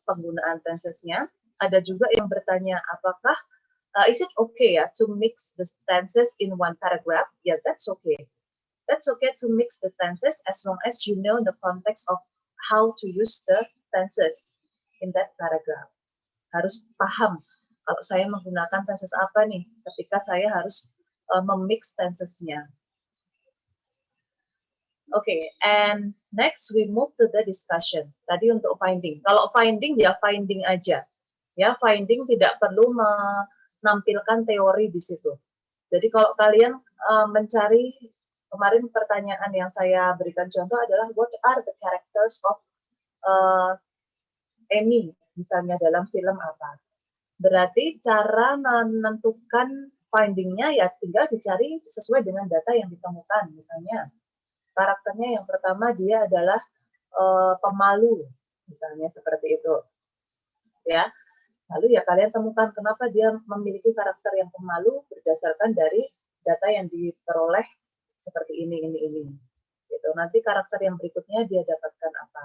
penggunaan tensesnya. Ada juga yang bertanya, apakah is it okay ya to mix the tenses in one paragraph? Yeah, that's okay. That's okay to mix the tenses as long as you know the context of how to use the tenses in that paragraph. Harus paham kalau saya menggunakan tenses apa nih ketika saya harus memix tensesnya. Okay, and next we move to the discussion. Tadi untuk finding. Kalau finding ya finding aja. Ya, finding tidak perlu menampilkan teori di situ. Jadi kalau kalian mencari, kemarin pertanyaan yang saya berikan contoh adalah what are the characters of Amy, misalnya dalam film apa. Berarti cara menentukan findingnya ya tinggal dicari sesuai dengan data yang ditemukan. Misalnya karakternya yang pertama dia adalah pemalu, misalnya seperti itu. Ya, lalu ya kalian temukan kenapa dia memiliki karakter yang pemalu berdasarkan dari data yang diperoleh seperti ini. Gitu. Nanti karakter yang berikutnya dia dapatkan apa?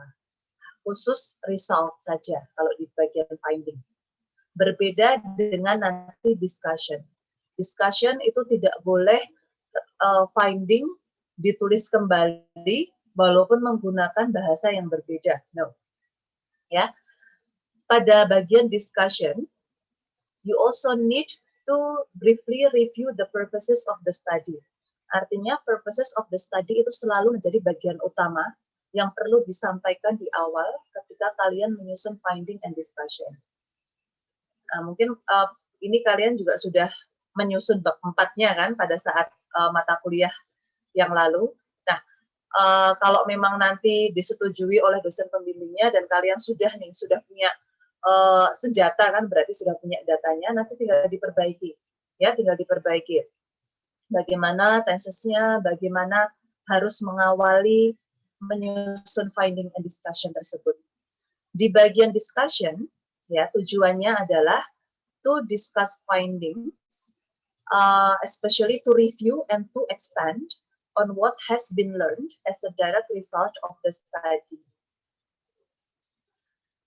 Khusus result saja kalau di bagian finding. Berbeda dengan nanti discussion. Discussion itu tidak boleh finding ditulis kembali walaupun menggunakan bahasa yang berbeda. No. Ya. Pada bagian discussion, you also need to briefly review the purposes of the study. Artinya purposes of the study itu selalu menjadi bagian utama yang perlu disampaikan di awal ketika kalian menyusun finding and discussion. Nah, mungkin ini kalian juga sudah menyusun bab 4-nya kan pada saat mata kuliah yang lalu. Nah, kalau memang nanti disetujui oleh dosen pembimbingnya dan kalian sudah punya senjata kan, berarti sudah punya datanya, nanti tinggal diperbaiki. Ya, tinggal diperbaiki. Bagaimana tensesnya, bagaimana harus mengawali menyusun finding and discussion tersebut. Di bagian discussion, ya tujuannya adalah to discuss findings, especially to review and to expand on what has been learned as a direct result of the study.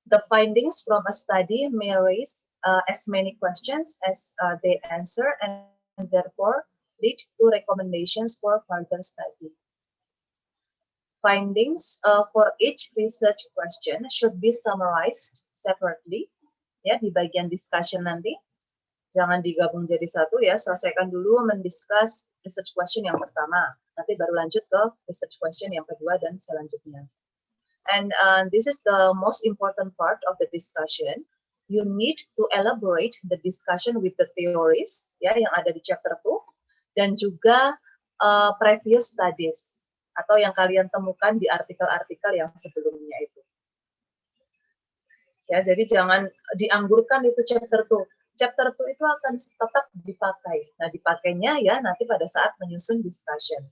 The findings from a study may raise as many questions as they answer and therefore lead to recommendations for further study. Findings for each research question should be summarized separately, ya di bagian discussion nanti. Jangan digabung jadi satu ya, selesaikan dulu mendiscuss research question yang pertama, nanti baru lanjut ke research question yang kedua dan selanjutnya. And this is the most important part of the discussion. You need to elaborate the discussion with the theories, ya yang ada di chapter 2, dan juga previous studies atau yang kalian temukan di artikel-artikel yang sebelumnya itu. Ya, jadi jangan dianggurkan itu chapter 2. Chapter 2 itu akan tetap dipakai. Nah, dipakainya ya nanti pada saat menyusun discussion.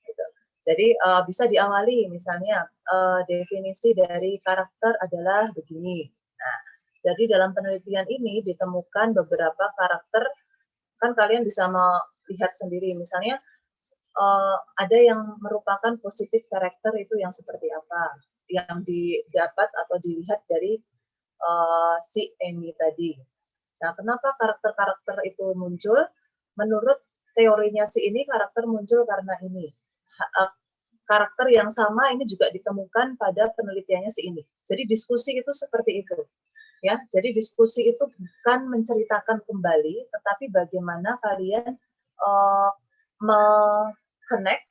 Gitu. Jadi bisa diawali misalnya definisi dari karakter adalah begini. Nah, jadi dalam penelitian ini ditemukan beberapa karakter, kan kalian bisa melihat sendiri misalnya ada yang merupakan positif karakter itu yang seperti apa, yang didapat atau dilihat dari si Amy tadi. Nah, kenapa karakter-karakter itu muncul? Menurut teorinya si ini karakter muncul karena ini. Karakter yang sama ini juga ditemukan pada penelitiannya si ini. Jadi diskusi itu seperti itu. Ya, jadi diskusi itu bukan menceritakan kembali, tetapi bagaimana kalian connect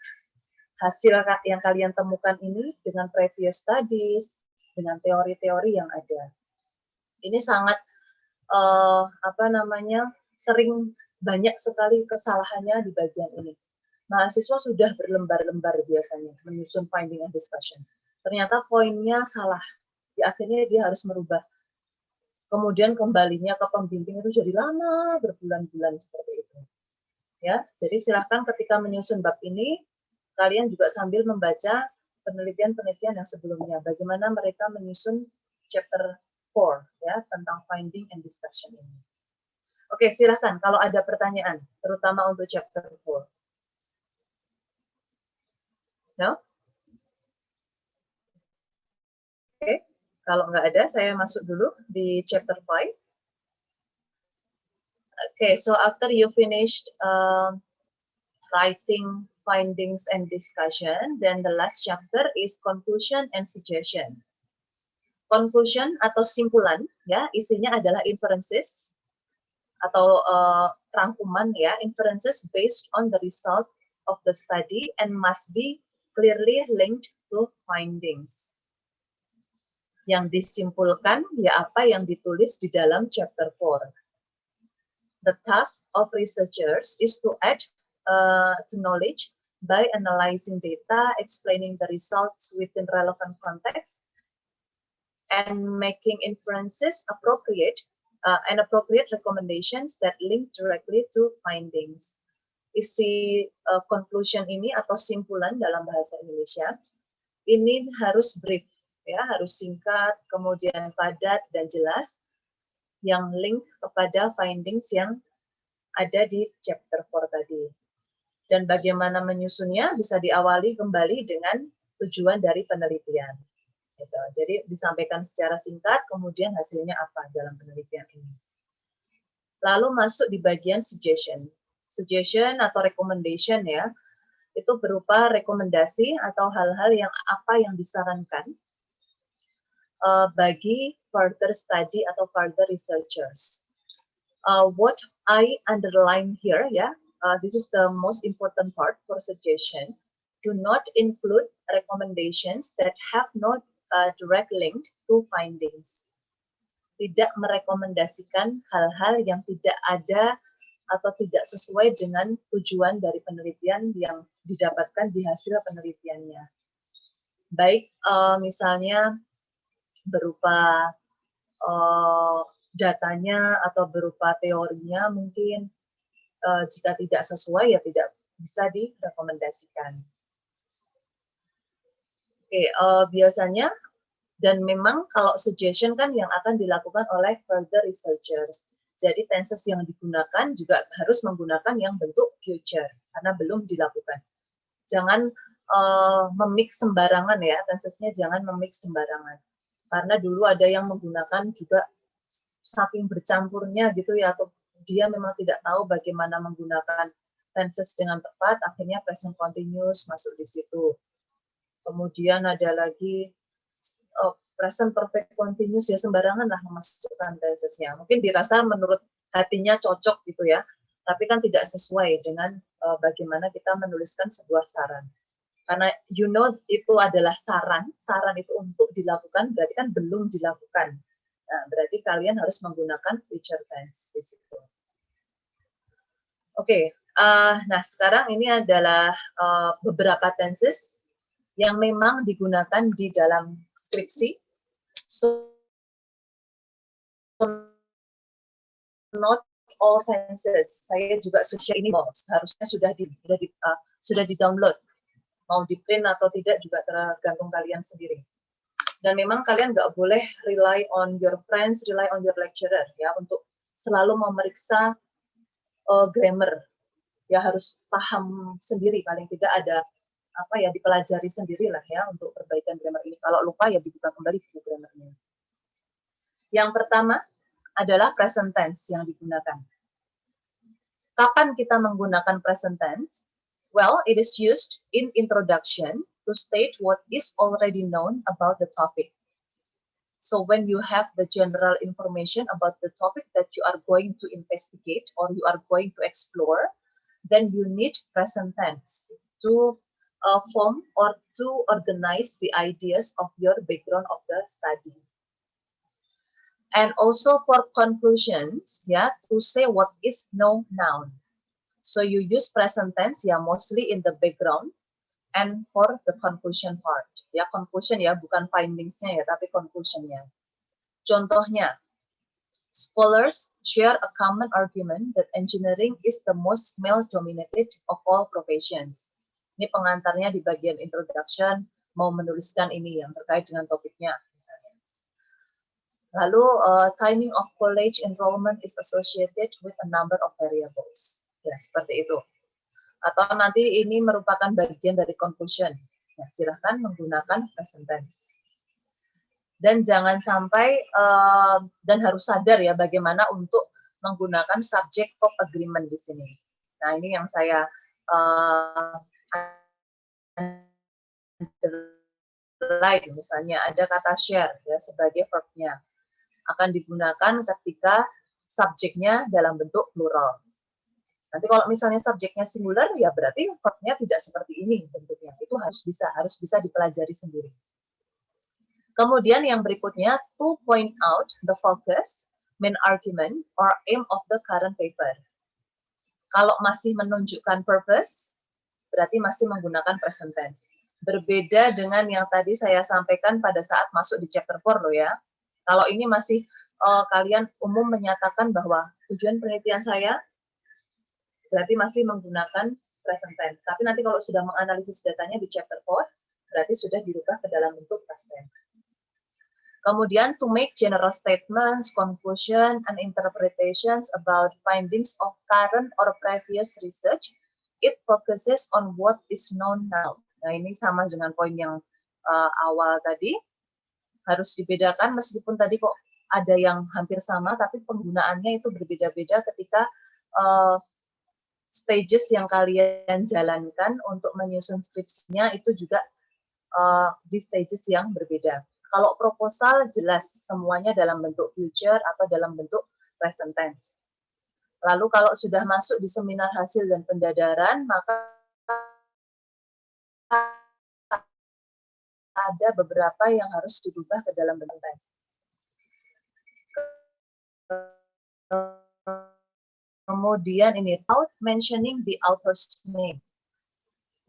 hasil yang kalian temukan ini dengan previous studies, dengan teori-teori yang ada. Ini sangat sering banyak sekali kesalahannya di bagian ini. Mahasiswa sudah berlembar-lembar biasanya menyusun finding and discussion. Ternyata poinnya salah. Di akhirnya dia harus merubah. Kemudian kembalinya ke pembimbing itu jadi lama, berbulan-bulan seperti itu. Ya, jadi silahkan ketika menyusun bab ini, kalian juga sambil membaca penelitian-penelitian yang sebelumnya. Bagaimana mereka menyusun chapter 4 ya tentang finding and discussion ini. Oke, silahkan kalau ada pertanyaan, terutama untuk chapter 4. No? Oke, Kalau nggak ada, saya masuk dulu di chapter 5. Okay, so after you finished writing findings and discussion, then the last chapter is conclusion and suggestion. Conclusion atau simpulan, ya, isinya adalah inferences atau rangkuman, ya, inferences based on the result of the study and must be clearly linked to findings. Yang disimpulkan, ya, apa yang ditulis di dalam chapter 4. The task of researchers is to add to knowledge by analyzing data, explaining the results within relevant context, and making inferences appropriate and appropriate recommendations that link directly to findings. Isi conclusion ini atau simpulan dalam bahasa Indonesia ini harus brief, ya, harus singkat, kemudian padat dan jelas, yang link kepada findings yang ada di chapter 4 tadi. Dan bagaimana menyusunnya bisa diawali kembali dengan tujuan dari penelitian. Gitu. Jadi disampaikan secara singkat, kemudian hasilnya apa dalam penelitian ini. Lalu masuk di bagian suggestion. Suggestion atau recommendation, ya, itu berupa rekomendasi atau hal-hal yang apa yang disarankan bagi further study atau further researchers. What I underline here, ya, this is the most important part for suggestion. Do not include recommendations that have no direct link to findings. Tidak merekomendasikan hal-hal yang tidak ada atau tidak sesuai dengan tujuan dari penelitian yang didapatkan di hasil penelitiannya. Baik, misalnya berupa datanya atau berupa teorinya, mungkin jika tidak sesuai ya tidak bisa direkomendasikan. Oke, biasanya dan memang kalau suggestion kan yang akan dilakukan oleh further researchers. Jadi tenses yang digunakan juga harus menggunakan yang bentuk future karena belum dilakukan. Jangan memix sembarangan, ya, tensesnya jangan memix sembarangan. Karena dulu ada yang menggunakan juga saking bercampurnya gitu, ya, atau dia memang tidak tahu bagaimana menggunakan tenses dengan tepat, akhirnya present continuous masuk di situ. Kemudian ada lagi present perfect continuous, ya, sembarangan lah memasukkan tensesnya. Mungkin dirasa menurut hatinya cocok gitu, ya, tapi kan tidak sesuai dengan bagaimana kita menuliskan sebuah saran. Karena itu adalah saran itu untuk dilakukan, berarti kan belum dilakukan. Nah, berarti kalian harus menggunakan future tense di situ. Oke, nah sekarang ini adalah beberapa tenses yang memang digunakan di dalam skripsi. So, not all tenses. Saya juga share ini, harusnya sudah di-download. Mau di-print atau tidak juga tergantung kalian sendiri. Dan memang kalian nggak boleh rely on your friends, rely on your lecturer, ya, untuk selalu memeriksa grammar. Ya, harus paham sendiri, paling tidak ada dipelajari sendirilah, ya, untuk perbaikan grammar ini. Kalau lupa ya dibuka kembali buku grammarnya. Yang pertama adalah present tense yang digunakan. Kapan kita menggunakan present tense? Well, it is used in introduction to state what is already known about the topic. So when you have the general information about the topic that you are going to investigate or you are going to explore, then you need present tense to form or to organize the ideas of your background of the study. And also for conclusions, ya, to say what is known now. So you use present tense, ya, mostly in the background and for the conclusion part. Ya, conclusion, ya, bukan findings-nya, ya, tapi conclusion-nya. Contohnya, scholars share a common argument that engineering is the most male-dominated of all professions. Ini pengantarnya di bagian introduction, mau menuliskan ini yang terkait dengan topiknya, misalnya. Lalu, timing of college enrollment is associated with a number of variables. Ya, seperti itu. Atau nanti ini merupakan bagian dari conclusion. Ya, silahkan menggunakan present tense. Dan jangan sampai dan harus sadar ya bagaimana untuk menggunakan subject verb agreement di sini. Nah, ini yang saya underline, misalnya ada kata share ya sebagai verbnya. Akan digunakan ketika subjeknya dalam bentuk plural. Nanti kalau misalnya subjeknya singular, ya berarti verbnya tidak seperti ini bentuknya. Itu harus bisa dipelajari sendiri. Kemudian yang berikutnya, to point out the focus, main argument, or aim of the current paper. Kalau masih menunjukkan purpose, berarti masih menggunakan present tense. Berbeda dengan yang tadi saya sampaikan pada saat masuk di chapter 4 loh ya. Kalau ini masih kalian umum menyatakan bahwa tujuan penelitian saya, berarti masih menggunakan present tense. Tapi nanti kalau sudah menganalisis datanya di chapter 4, berarti sudah dirubah ke dalam bentuk past tense. Kemudian, to make general statements, conclusion, and interpretations about findings of current or previous research, it focuses on what is known now. Nah, ini sama dengan poin yang awal tadi. Harus dibedakan meskipun tadi kok ada yang hampir sama, tapi penggunaannya itu berbeda-beda ketika stages yang kalian jalankan untuk menyusun skripsinya itu juga di stages yang berbeda. Kalau proposal jelas semuanya dalam bentuk future atau dalam bentuk present tense. Lalu kalau sudah masuk di seminar hasil dan pendadaran, maka ada beberapa yang harus dirubah ke dalam bentuk tense. Kemudian ini, without mentioning the author's name.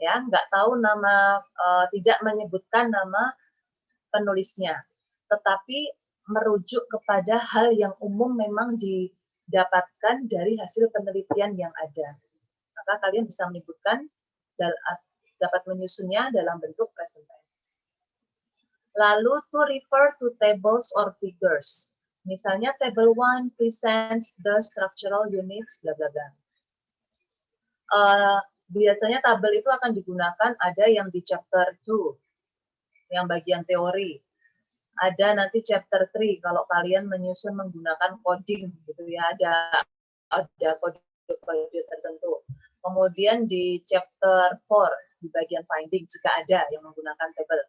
Ya, nggak tahu nama, tidak menyebutkan nama penulisnya, tetapi merujuk kepada hal yang umum memang didapatkan dari hasil penelitian yang ada. Maka kalian bisa menyebutkan, dapat menyusunnya dalam bentuk present tense. Lalu to refer to tables or figures. Misalnya table 1 presents the structural units, bla bla bla. Biasanya tabel itu akan digunakan ada yang di chapter 2, yang bagian teori. Ada nanti chapter 3 kalau kalian menyusun menggunakan coding gitu ya, ada kode-kode tertentu. Kemudian di chapter 4 di bagian finding jika ada yang menggunakan table.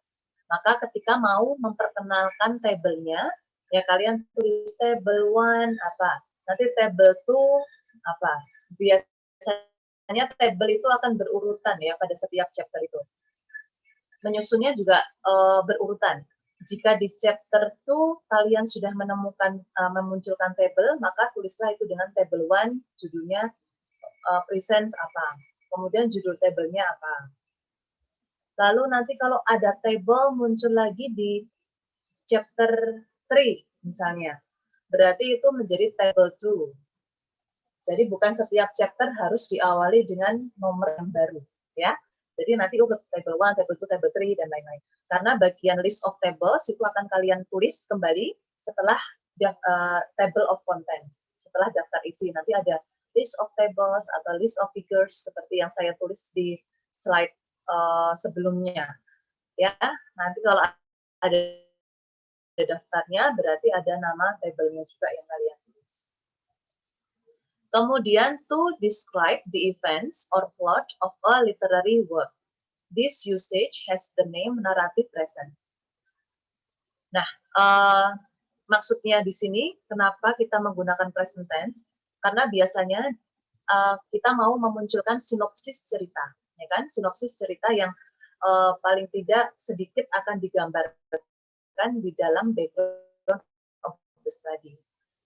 Maka ketika mau memperkenalkan tabelnya, ya kalian tulis table 1 apa, nanti table 2 apa. Biasanya table itu akan berurutan ya pada setiap chapter itu. Menyusunnya juga berurutan. Jika di chapter 2 kalian sudah menemukan memunculkan table, maka tulislah itu dengan table 1, judulnya presents apa. Kemudian judul tabelnya apa. Lalu nanti kalau ada table muncul lagi di chapter 3 misalnya, berarti itu menjadi table 2. Jadi bukan setiap chapter harus diawali dengan nomor yang baru, ya. Jadi nanti table 1, table 2, table 3, dan lain-lain. Karena bagian list of tables itu akan kalian tulis kembali setelah table of contents. Setelah daftar isi, nanti ada list of tables atau list of figures seperti yang saya tulis di slide sebelumnya. Ya, nanti kalau ada daftarnya, berarti ada nama tabelnya juga yang kalian tulis. Kemudian, to describe the events or plot of a literary work. This usage has the name narrative present. Nah, maksudnya di sini, kenapa kita menggunakan present tense? Karena biasanya kita mau memunculkan sinopsis cerita, ya kan? Sinopsis cerita yang paling tidak sedikit akan digambarkan di dalam background of the study.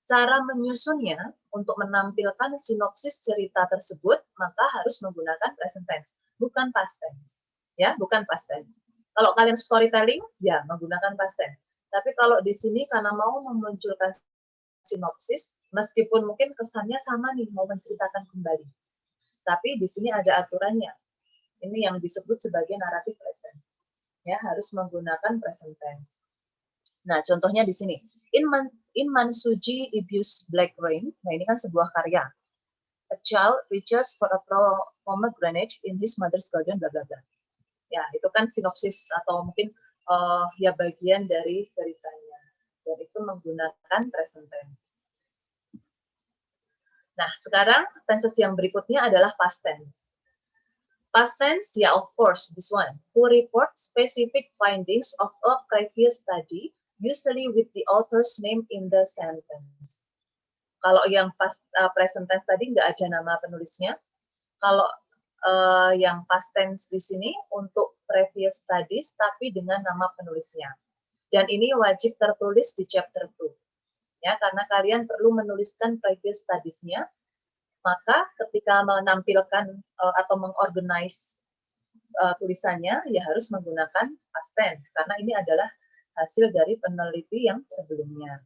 Cara menyusunnya untuk menampilkan sinopsis cerita tersebut, maka harus menggunakan present tense, bukan past tense. Ya, bukan past tense. Kalau kalian storytelling, ya menggunakan past tense. Tapi kalau di sini karena mau memunculkan sinopsis, meskipun mungkin kesannya sama nih, mau menceritakan kembali. Tapi di sini ada aturannya. Ini yang disebut sebagai narrative present. Ya, harus menggunakan present tense. Nah, contohnya di sini. In Mansuji Ibius Black Rain, nah ini kan sebuah karya. A child reaches for a pomegranate in his mother's garden, bla bla bla. Ya, itu kan sinopsis atau mungkin ya bagian dari ceritanya. dan itu menggunakan present tense. Nah, sekarang tenses yang berikutnya adalah past tense. Past tense, yeah, of course, this one. To report specific findings of a previous study, usually with the author's name in the sentence. Kalau yang present tense tadi nggak ada nama penulisnya. Kalau yang past tense di sini untuk previous studies, tapi dengan nama penulisnya. Dan ini wajib tertulis di chapter 2. Ya, karena kalian perlu menuliskan previous studies-nya, maka ketika menampilkan atau mengorganize tulisannya, ya harus menggunakan past tense, karena ini adalah hasil dari peneliti yang sebelumnya.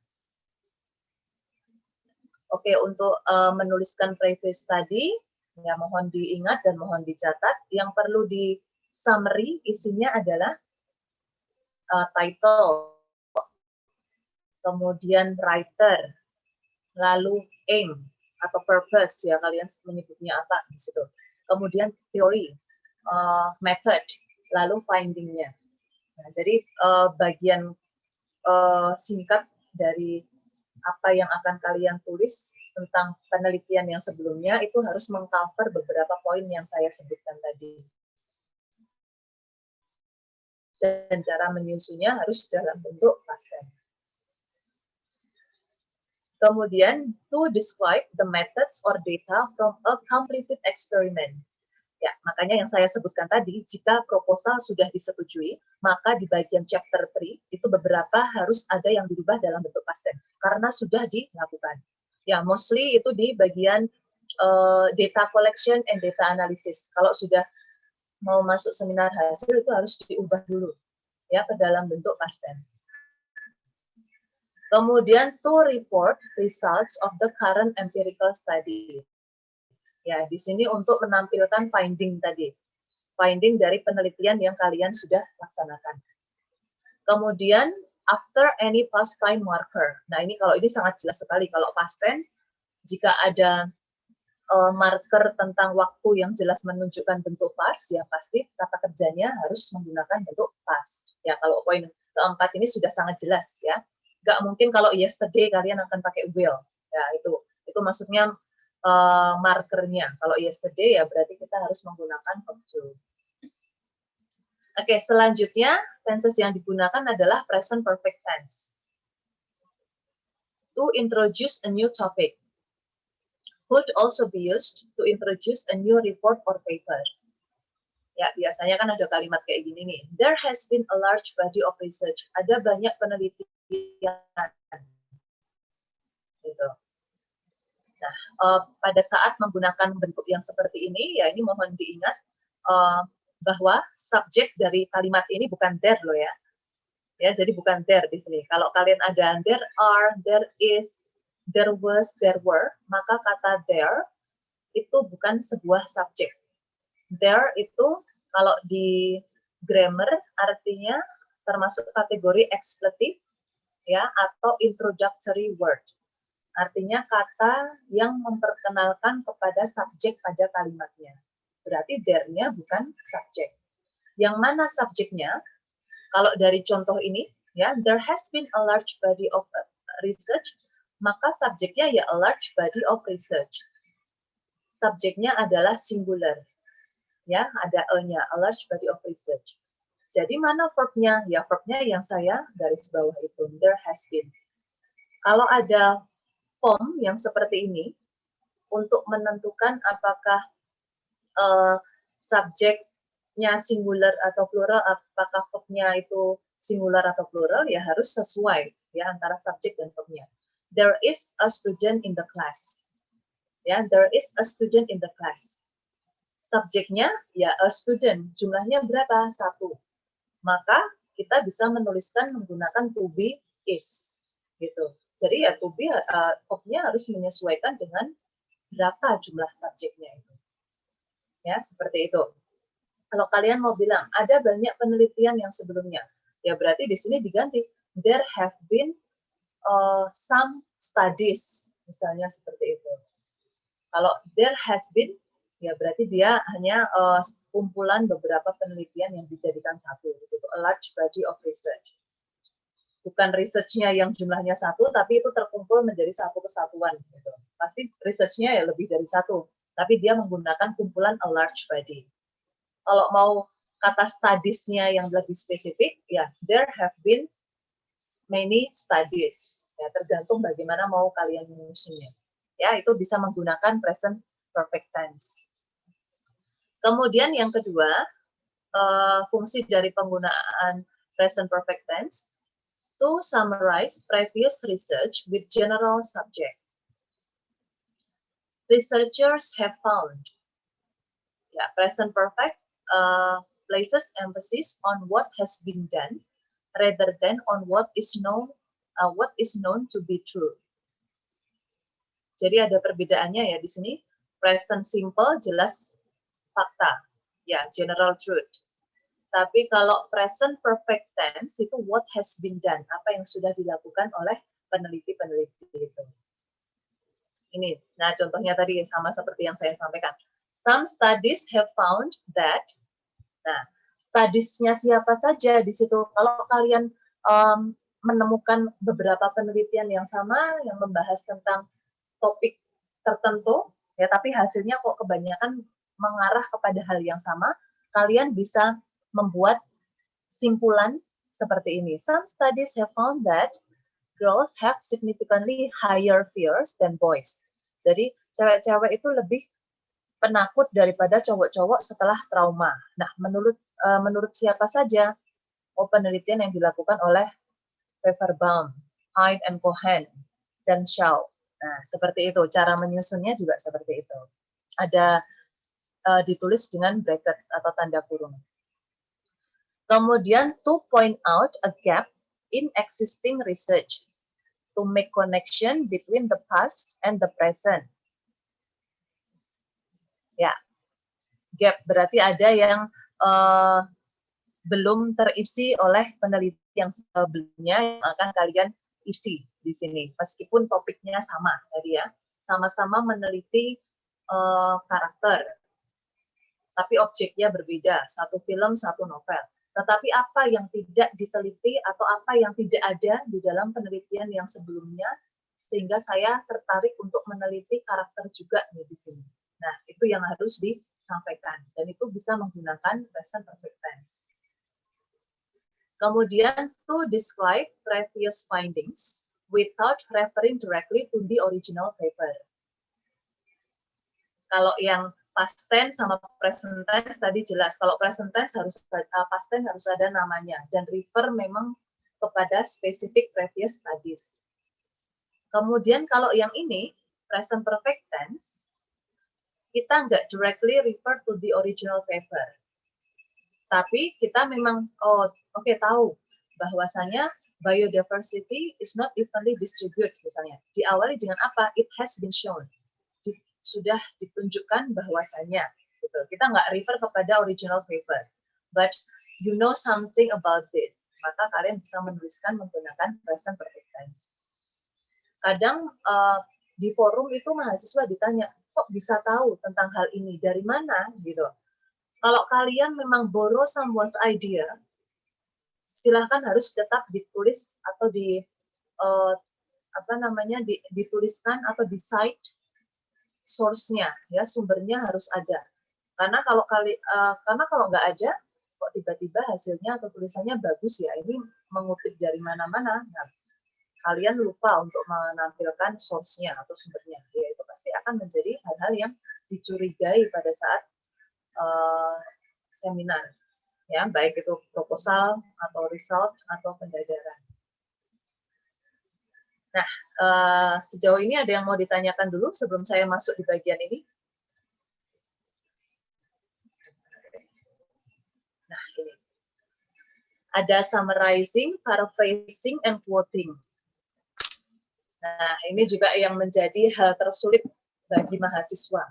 Oke, untuk menuliskan previous study, ya mohon diingat dan mohon dicatat, yang perlu di summary isinya adalah title, kemudian writer, lalu aim atau purpose, ya kalian menyebutnya apa di situ. Kemudian theory, method, lalu finding-nya. Nah, jadi bagian singkat dari apa yang akan kalian tulis tentang penelitian yang sebelumnya itu harus mengcover beberapa poin yang saya sebutkan tadi. Dan cara menyusunnya harus dalam bentuk past tense. Kemudian, to describe the methods or data from a completed experiment. Ya, makanya yang saya sebutkan tadi, jika proposal sudah disetujui, maka di bagian chapter 3, itu beberapa harus ada yang dirubah dalam bentuk past tense, karena sudah dilakukan. Ya, mostly itu di bagian data collection and data analysis. Kalau sudah mau masuk seminar hasil, itu harus diubah dulu, ya, ke dalam bentuk past tense. Kemudian to report results of the current empirical study. Ya, di sini untuk menampilkan finding tadi. Finding dari penelitian yang kalian sudah laksanakan. Kemudian after any past time marker. Nah, ini kalau ini sangat jelas sekali kalau past tense jika ada marker tentang waktu yang jelas menunjukkan bentuk past, ya pasti kata kerjanya harus menggunakan bentuk past. Ya, kalau poin keempat ini sudah sangat jelas ya. Nggak mungkin kalau yesterday kalian akan pakai will, ya itu maksudnya markernya. Kalau yesterday ya berarti kita harus menggunakan verb to. Oke, selanjutnya tenses yang digunakan adalah present perfect tense. To introduce a new topic could also be used to introduce a new report or paper. Ya, biasanya kan ada kalimat kayak gini nih. There has been a large body of research. Ada banyak penelitian. Gitu. Nah, pada saat menggunakan bentuk yang seperti ini, ya ini mohon diingat bahwa subjek dari kalimat ini bukan there loh ya. Ya, jadi bukan there di sini. Kalau kalian ada there are, there is, there was, there were, maka kata there itu bukan sebuah subjek. There itu kalau di grammar artinya termasuk kategori expletive ya atau introductory word. Artinya kata yang memperkenalkan kepada subjek pada kalimatnya. Berarti there-nya bukan subjek. Yang mana subjeknya? Kalau dari contoh ini, ya, there has been a large body of research, maka subjeknya ya a large body of research. Subjeknya adalah singular. Ya, ada e-nya, a large body of research. Jadi mana verb-nya? Ya, verb-nya yang saya garis bawah itu, there has been. Kalau ada form yang seperti ini, untuk menentukan apakah subjeknya singular atau plural, apakah verb-nya itu singular atau plural, ya harus sesuai ya antara subjek dan verb-nya. There is a student in the class. Ya, there is a student in the class. Subjeknya ya a student, jumlahnya berapa? 1. Maka kita bisa menuliskan menggunakan to be is gitu. Jadi ya to be verb-nya harus menyesuaikan dengan berapa jumlah subjeknya itu. Ya, seperti itu. Kalau kalian mau bilang ada banyak penelitian yang sebelumnya, ya berarti di sini diganti there have been some studies, misalnya seperti itu. Kalau there has been, ya berarti dia hanya kumpulan beberapa penelitian yang dijadikan satu di situ, a large body of research. bukan research-nya yang jumlahnya satu, tapi itu terkumpul menjadi satu kesatuan. Gitu. Pasti research-nya ya lebih dari satu, tapi dia menggunakan kumpulan a large body. Kalau mau kata studies-nya yang lebih spesifik, ya there have been many studies. Ya, tergantung bagaimana mau kalian menyusunnya. Ya, itu bisa menggunakan present perfect tense. Kemudian yang kedua, fungsi dari penggunaan present perfect tense to summarize previous research with general subject. Researchers have found, ya, present perfect places emphasis on what has been done rather than on what is known to be true. Jadi ada perbedaannya ya di sini. Present simple jelas fakta, ya general truth. Tapi kalau present perfect tense itu what has been done, apa yang sudah dilakukan oleh peneliti-peneliti itu. Ini, nah contohnya tadi sama seperti yang saya sampaikan. Some studies have found that, nah studies-nya siapa saja di situ. Kalau kalian menemukan beberapa penelitian yang sama yang membahas tentang topik tertentu, ya tapi hasilnya kok kebanyakan mengarah kepada hal yang sama, kalian bisa membuat simpulan seperti ini. Some studies have found that girls have significantly higher fears than boys. Jadi cewek-cewek itu lebih penakut daripada cowok-cowok setelah trauma. Nah, menurut siapa saja? Oh, penelitian yang dilakukan oleh Pfefferbaum, Hyde and Cohen, dan Shaw. Nah, seperti itu. Cara menyusunnya juga seperti itu. Ada ditulis dengan brackets atau tanda kurung. Kemudian, to point out a gap in existing research, to make connection between the past and the present. Ya, gap berarti ada yang belum terisi oleh peneliti yang sebelumnya yang akan kalian isi di sini. Meskipun topiknya sama tadi ya, sama-sama meneliti karakter, tapi objeknya berbeda, satu film, satu novel. Tetapi apa yang tidak diteliti atau apa yang tidak ada di dalam penelitian yang sebelumnya, sehingga saya tertarik untuk meneliti karakter juga nih di sini. Nah, itu yang harus disampaikan, dan itu bisa menggunakan present perfect tense. Kemudian, to describe previous findings without referring directly to the original paper. Kalau yang past tense sama present tense tadi jelas. Kalau present tense past tense harus ada namanya dan refer memang kepada specific previous studies. Kemudian kalau yang ini present perfect tense, kita nggak directly refer to the original paper. Tapi kita memang tahu bahwasanya biodiversity is not evenly distributed misalnya. Diawali dengan apa? It has been shown. Sudah ditunjukkan bahwasanya gitu. Kita nggak refer kepada original paper, but you know something about this, maka kalian bisa menuliskan menggunakan present perfect tense. Kadang di forum itu mahasiswa ditanya, kok bisa tahu tentang hal ini dari mana gitu. Kalau kalian memang borrow someone's idea, silahkan harus tetap ditulis atau dituliskan atau di cite source-nya, ya sumbernya harus ada. Karena kalau nggak ada, kok tiba-tiba hasilnya atau tulisannya bagus ya, ini mengutip dari mana-mana, nah, kalian lupa untuk menampilkan source-nya atau sumbernya, ya itu pasti akan menjadi hal-hal yang dicurigai pada saat seminar, ya baik itu proposal atau result atau pendadaran. Nah, sejauh ini ada yang mau ditanyakan dulu sebelum saya masuk di bagian ini? Nah, ini. Ada summarizing, paraphrasing, and quoting. Nah, ini juga yang menjadi hal tersulit bagi mahasiswa.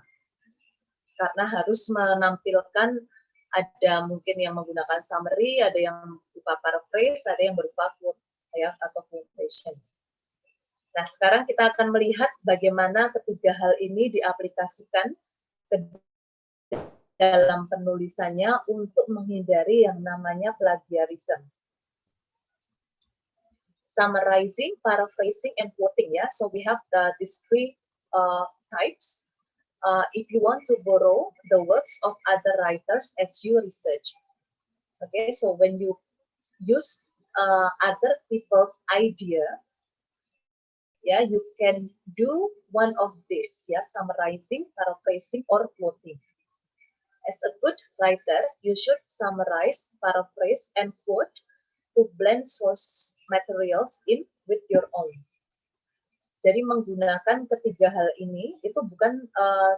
Karena harus menampilkan, ada mungkin yang menggunakan summary, ada yang berupa paraphrase, ada yang berupa quote, ya, atau quotation. Nah, sekarang kita akan melihat bagaimana ketiga hal ini diaplikasikan ke dalam penulisannya untuk menghindari yang namanya plagiarisme. summarizing, paraphrasing, and quoting. Yeah, so we have these three types. If you want to borrow the works of other writers as you research. Okay, so when you use other people's idea, yeah, you can do one of this, yeah, summarizing, paraphrasing, or quoting. As a good writer, you should summarize, paraphrase, and quote to blend source materials in with your own. Jadi menggunakan ketiga hal ini itu bukan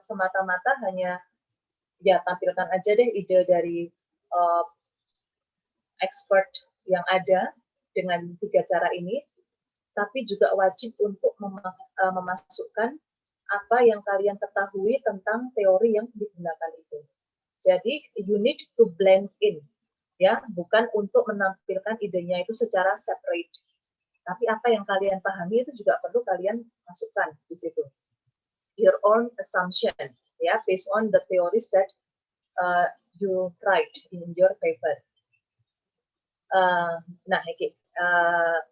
semata-mata hanya ya tampilkan aja deh ide dari expert yang ada dengan tiga cara ini, tapi juga wajib untuk memasukkan apa yang kalian ketahui tentang teori yang digunakan itu. Jadi you need to blend in, ya, bukan untuk menampilkan idenya itu secara separate. Tapi apa yang kalian pahami itu juga perlu kalian masukkan di situ. Your own assumption, ya, based on the theories that you write in your paper. Nah, okay.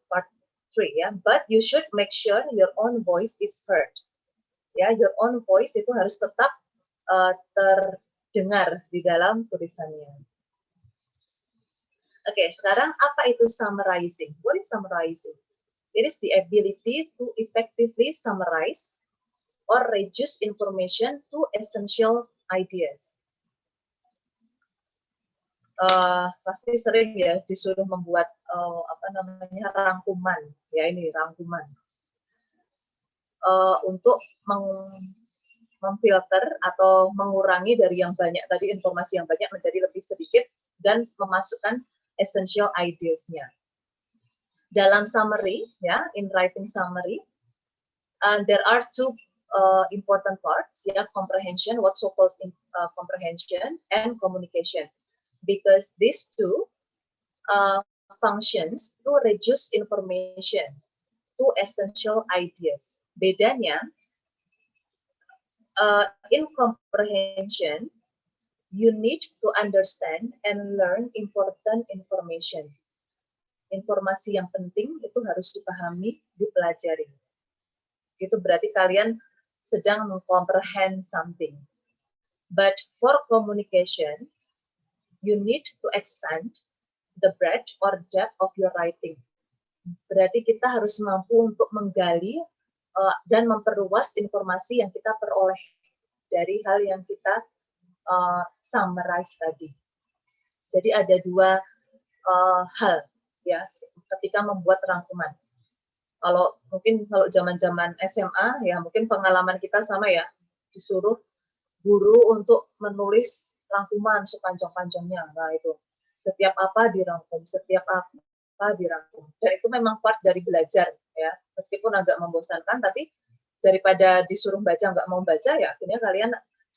Part 3, ya. But you should make sure your own voice is heard. Ya, your own voice itu harus tetap terdengar di dalam tulisannya. Oke, sekarang apa itu summarizing? What is summarizing? It is the ability to effectively summarize or reduce information to essential ideas. Pasti sering ya disuruh membuat rangkuman, ya ini rangkuman untuk memfilter atau mengurangi dari yang banyak tadi informasi yang banyak menjadi lebih sedikit dan memasukkan essential ideas-nya. Dalam summary, ya, in writing summary, there are two important parts, ya, comprehension, what so-called comprehension, and communication, because these two functions to reduce information to essential ideas. Bedanya, in comprehension, you need to understand and learn important information. Informasi yang penting itu harus dipahami, dipelajari. Itu berarti kalian sedang mengcomprehend something. But for communication, you need to expand the breadth or depth of your writing. Berarti kita harus mampu untuk menggali dan memperluas informasi yang kita peroleh dari hal yang kita summarize tadi. Jadi ada dua hal ya ketika membuat rangkuman. Kalau zaman-zaman SMA ya mungkin pengalaman kita sama ya, disuruh guru untuk menulis rangkuman sepanjang-panjangnya. Nah itu setiap apa dirangkum, setiap apa dirangkum. Dan itu memang part dari belajar ya, meskipun agak membosankan, tapi daripada disuruh baca nggak mau baca ya akhirnya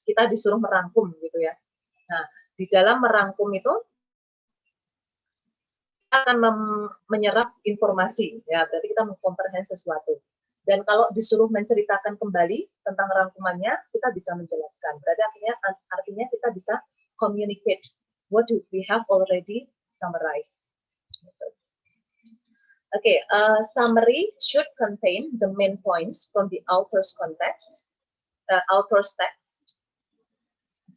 kita disuruh merangkum gitu ya. Nah, di dalam merangkum itu kita akan menyerap informasi ya, berarti kita mengkomprehend sesuatu. Dan kalau disuruh menceritakan kembali tentang rangkumannya, kita bisa menjelaskan. Berarti artinya kita bisa communicate what we have already summarized. Okay, summary should contain the main points from the author's context, author's text.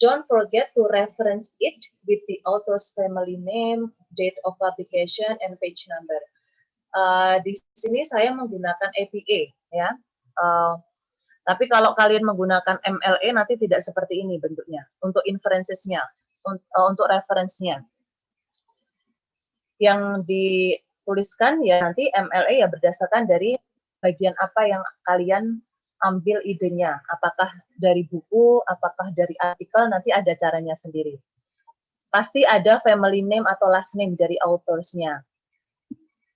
Don't forget to reference it with the author's family name, date of publication, and page number. Di sini saya menggunakan APA, ya. Tapi kalau kalian menggunakan MLA nanti tidak seperti ini bentuknya. Untuk inferences-nya, untuk reference-nya. Yang dituliskan ya nanti MLA ya berdasarkan dari bagian apa yang kalian ambil idenya, apakah dari buku, apakah dari artikel, nanti ada caranya sendiri. Pasti ada family name atau last name dari authors-nya.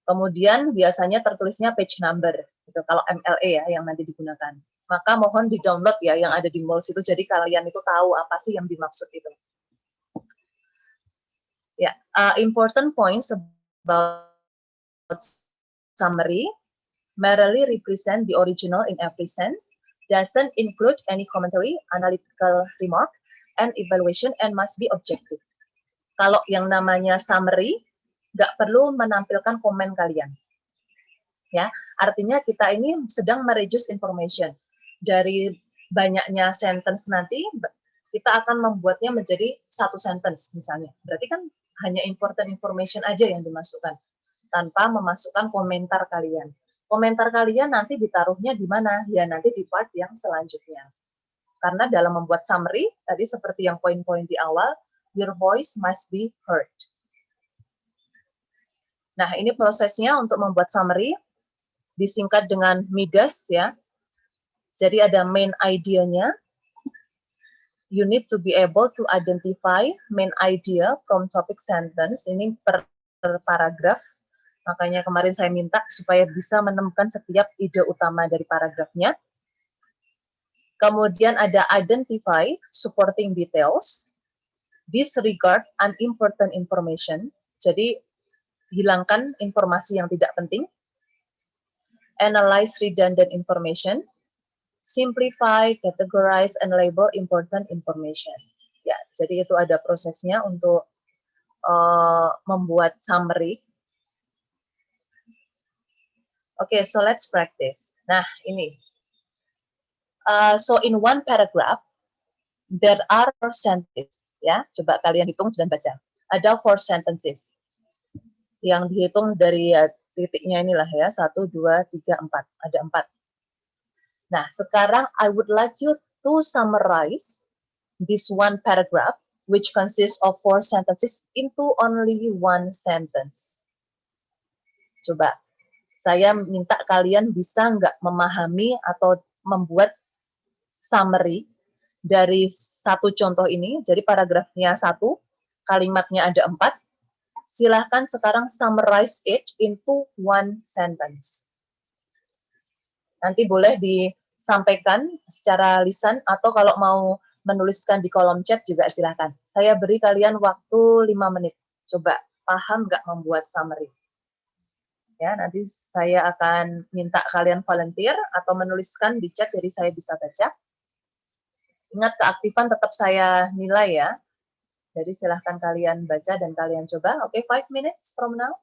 Kemudian biasanya tertulisnya page number, gitu, kalau MLA ya yang nanti digunakan. Maka mohon di-download ya yang ada di MOLS itu, jadi kalian itu tahu apa sih yang dimaksud itu. Ya, important points about summary. Merely represent the original in every sense, doesn't include any commentary, analytical remark, and evaluation, and must be objective. Kalau yang namanya summary, nggak perlu menampilkan komen kalian. Ya, artinya kita ini sedang mereduce information. Dari banyaknya sentence nanti kita akan membuatnya menjadi satu sentence misalnya. Berarti kan hanya important information aja yang dimasukkan tanpa memasukkan komentar kalian. Komentar kalian nanti ditaruhnya di mana? Ya nanti di part yang selanjutnya. Karena dalam membuat summary, tadi seperti yang poin-poin di awal, your voice must be heard. Nah, ini prosesnya untuk membuat summary, disingkat dengan MIDAS ya. Jadi ada main idea-nya. You need to be able to identify main idea from topic sentence. Ini per paragraf. Makanya kemarin saya minta supaya bisa menemukan setiap ide utama dari paragrafnya. Kemudian ada identify supporting details. Disregard unimportant information. Jadi hilangkan informasi yang tidak penting. Analyze redundant information. Simplify, categorize, and label important information. Ya, jadi itu ada prosesnya untuk membuat summary. Oke, so let's practice. Nah, ini. So in one paragraph, there are 4 sentences. Ya, coba kalian hitung dan baca. Ada 4 sentences. Yang dihitung dari titiknya inilah ya, 1, 2, 3, 4. Ada 4. Nah, sekarang I would like you to summarize this one paragraph, which consists of 4 sentences, into only 1 sentence. Coba, saya minta kalian bisa nggak memahami atau membuat summary dari satu contoh ini. Jadi paragrafnya 1, kalimatnya ada 4. Silahkan sekarang summarize it into 1 sentence. Nanti boleh disampaikan secara lisan atau kalau mau menuliskan di kolom chat juga silahkan. Saya beri kalian waktu 5 menit. Coba paham nggak membuat summary? Ya, nanti saya akan minta kalian volunteer atau menuliskan di chat jadi saya bisa baca. Ingat keaktifan tetap saya nilai ya. Jadi silahkan kalian baca dan kalian coba. Oke, 5 minutes from now.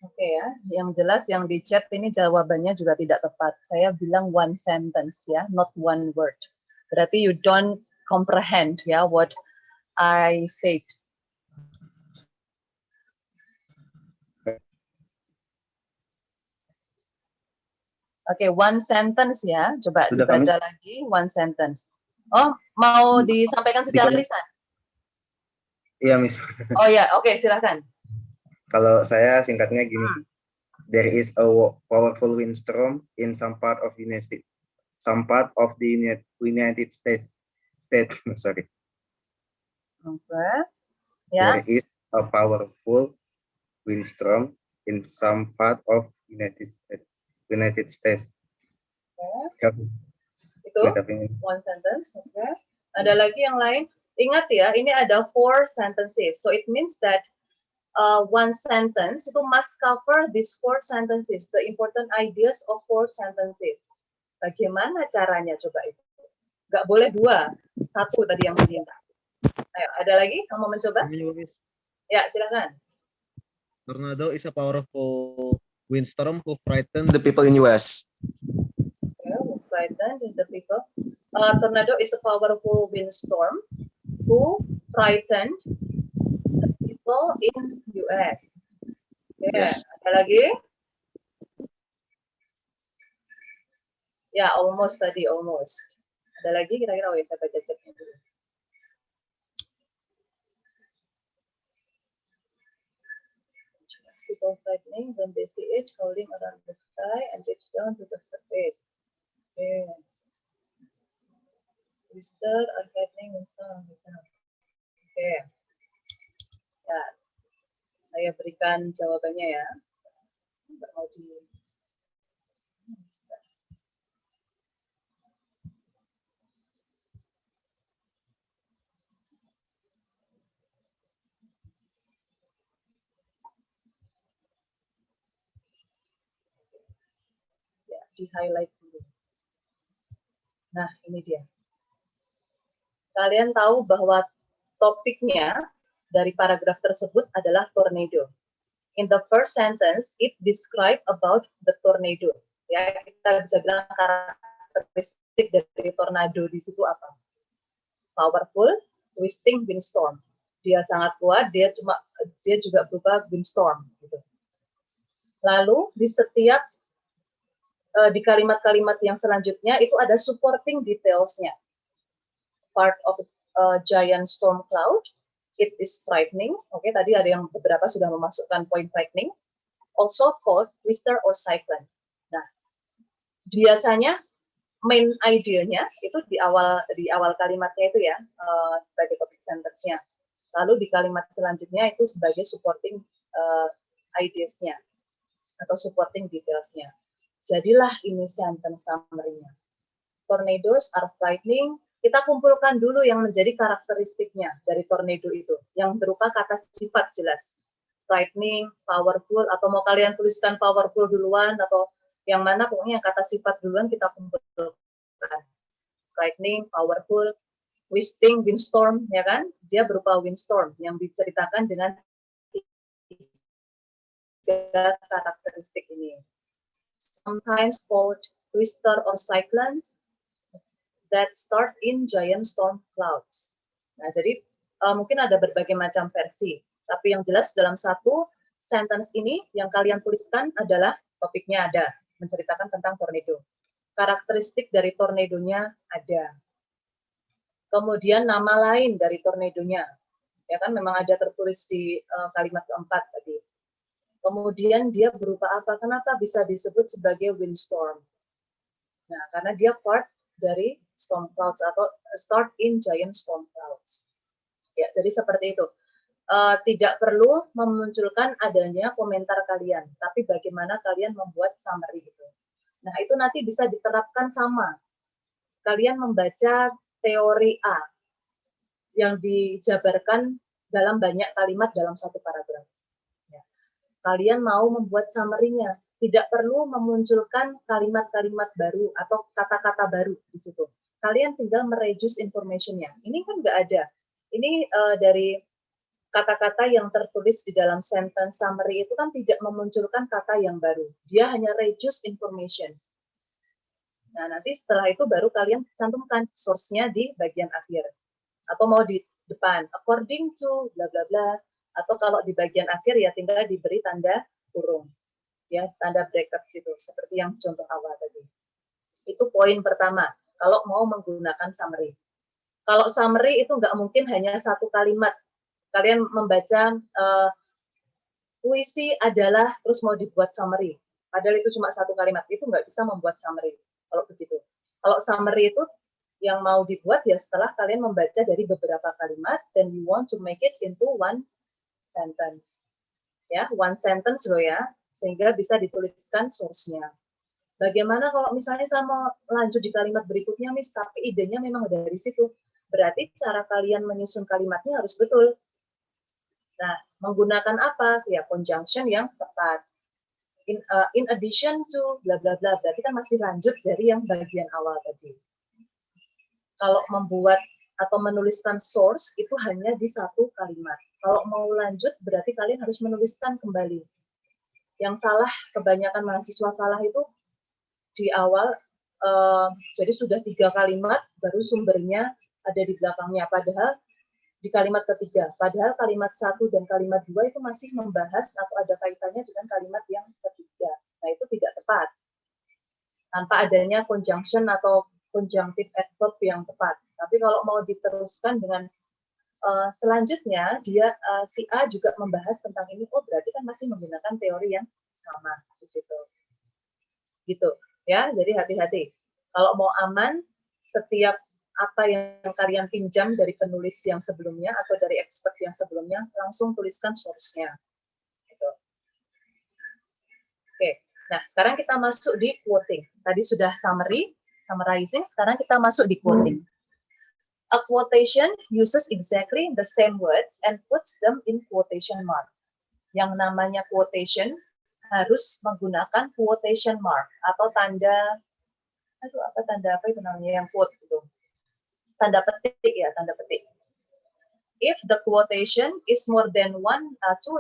Oke ya, yang jelas yang di chat ini jawabannya juga tidak tepat. Saya bilang one sentence ya, not one word. Berarti you don't comprehend ya what I said. Oke, one sentence ya. Coba Sudah dibaca lagi, one sentence. Oh, mau disampaikan secara lisan? Iya, Miss. Oh ya, oke, silakan. Kalau saya singkatnya gini. There is a powerful windstorm in some part of the United States. Sorry. Okay. Ya. There is a powerful windstorm in some part of United States. Okay. Itu one sentence. Okay. Ada lagi yang lain? Ingat ya, ini ada 4 sentences. So it means that one sentence itu must cover these 4 sentences, the important ideas of 4 sentences. Bagaimana caranya coba itu? Nggak boleh 2, 1 tadi yang diminta. Ayo, ada lagi yang mau mencoba? Ya, silakan. Tornado is a powerful windstorm who frightened the people in US. Okay, who frightened the people. Tornado is a powerful windstorm who frightened the people in US. Okay, yes. Ada lagi? Ya, almost tadi, almost. Ada lagi kira-kira? Oh ya, saya baca chatnya dulu. People frightening when they see it holding around the sky and reach down to the surface. Okay. Twister are frightening monster on the ground. Okay. Ya, saya berikan jawabannya ya. Mau di di highlight dulu. Nah, ini dia. Kalian tahu bahwa topiknya dari paragraf tersebut adalah tornado. In the first sentence, it describe about the tornado. Ya, kita bisa bilang karakteristik dari tornado di situ apa? Powerful, twisting windstorm. Dia sangat kuat, dia juga berupa windstorm. Gitu. Lalu di setiap di kalimat-kalimat yang selanjutnya itu ada supporting detailsnya. Part of giant storm cloud, it is frightening. Oke, tadi ada yang beberapa sudah memasukkan poin frightening. Also called twister or cyclone. Nah, biasanya main idea-nya itu di awal kalimatnya itu ya sebagai topik sentence-nya. Lalu di kalimat selanjutnya itu sebagai supporting ideas-nya atau supporting details-nya. Jadilah ini sentence summary-nya. Tornadoes are frightening. Kita kumpulkan dulu yang menjadi karakteristiknya dari tornado itu, yang berupa kata sifat jelas. Frightening, powerful, atau mau kalian tuliskan powerful duluan, atau yang mana pokoknya yang kata sifat duluan kita kumpulkan. Frightening, powerful, twisting, windstorm, ya kan? Dia berupa windstorm yang diceritakan dengan 3 karakteristik ini. Sometimes called twister or cyclones that start in giant storm clouds. Nah, jadi mungkin ada berbagai macam versi, tapi yang jelas dalam satu sentence ini yang kalian tuliskan adalah topiknya ada, menceritakan tentang tornado. Karakteristik dari tornadonya ada. Kemudian nama lain dari tornadonya, ya kan memang ada tertulis di kalimat keempat tadi. Kemudian dia berupa apa? Kenapa bisa disebut sebagai windstorm? Nah, karena dia part dari storm clouds atau start in giant storm clouds. Ya, jadi seperti itu. Tidak perlu memunculkan adanya komentar kalian, tapi bagaimana kalian membuat summary gitu. Nah, itu nanti bisa diterapkan sama. Kalian membaca teori A yang dijabarkan dalam banyak kalimat dalam satu paragraf. Kalian mau membuat summary-nya, tidak perlu memunculkan kalimat-kalimat baru atau kata-kata baru di situ. Kalian tinggal mereduce information-nya. Ini kan nggak ada. Ini dari kata-kata yang tertulis di dalam sentence summary itu kan tidak memunculkan kata yang baru. Dia hanya reduce information. Nah, nanti setelah itu baru kalian cantumkan source-nya di bagian akhir. Atau mau di depan, according to bla bla bla. Atau kalau di bagian akhir ya tinggal diberi tanda kurung. Ya, tanda bracket situ, seperti yang contoh awal tadi. Itu poin pertama, kalau mau menggunakan summary. Kalau summary itu nggak mungkin hanya satu kalimat. Kalian membaca puisi adalah terus mau dibuat summary. Padahal itu cuma satu kalimat, itu nggak bisa membuat summary. Kalau begitu. Kalau summary itu yang mau dibuat ya setelah kalian membaca dari beberapa kalimat dan you want to make it into one sentence. Ya, one sentence loh ya, sehingga bisa dituliskan source-nya. Bagaimana kalau misalnya saya mau lanjut di kalimat berikutnya, Miss, tapi idenya memang dari situ. Berarti cara kalian menyusun kalimatnya harus betul. Nah, menggunakan apa? Ya, conjunction yang tepat. In addition to bla bla bla, berarti kan masih lanjut dari yang bagian awal tadi. Kalau membuat atau menuliskan source itu hanya di satu kalimat. Kalau mau lanjut, berarti kalian harus menuliskan kembali. Yang salah, kebanyakan mahasiswa salah itu di awal, jadi sudah 3 kalimat, baru sumbernya ada di belakangnya. Padahal di kalimat ketiga, padahal kalimat 1 dan kalimat 2 itu masih membahas atau ada kaitannya dengan kalimat yang ketiga. Nah, itu tidak tepat. Tanpa adanya conjunction atau conjunctive adverb yang tepat. Tapi kalau mau diteruskan dengan selanjutnya, dia si A juga membahas tentang ini, oh berarti kan masih menggunakan teori yang sama di situ. Gitu, ya. Jadi hati-hati. Kalau mau aman, setiap apa yang kalian pinjam dari penulis yang sebelumnya atau dari expert yang sebelumnya, langsung tuliskan source-nya. Gitu. Oke, nah sekarang kita masuk di quoting. Tadi sudah summarizing, sekarang kita masuk di quoting. A quotation uses exactly the same words and puts them in quotation mark. Yang namanya quotation harus menggunakan quotation mark atau tanda, tanda apa itu namanya yang quote gitu. Tanda petik ya, tanda petik. If the quotation is more than 2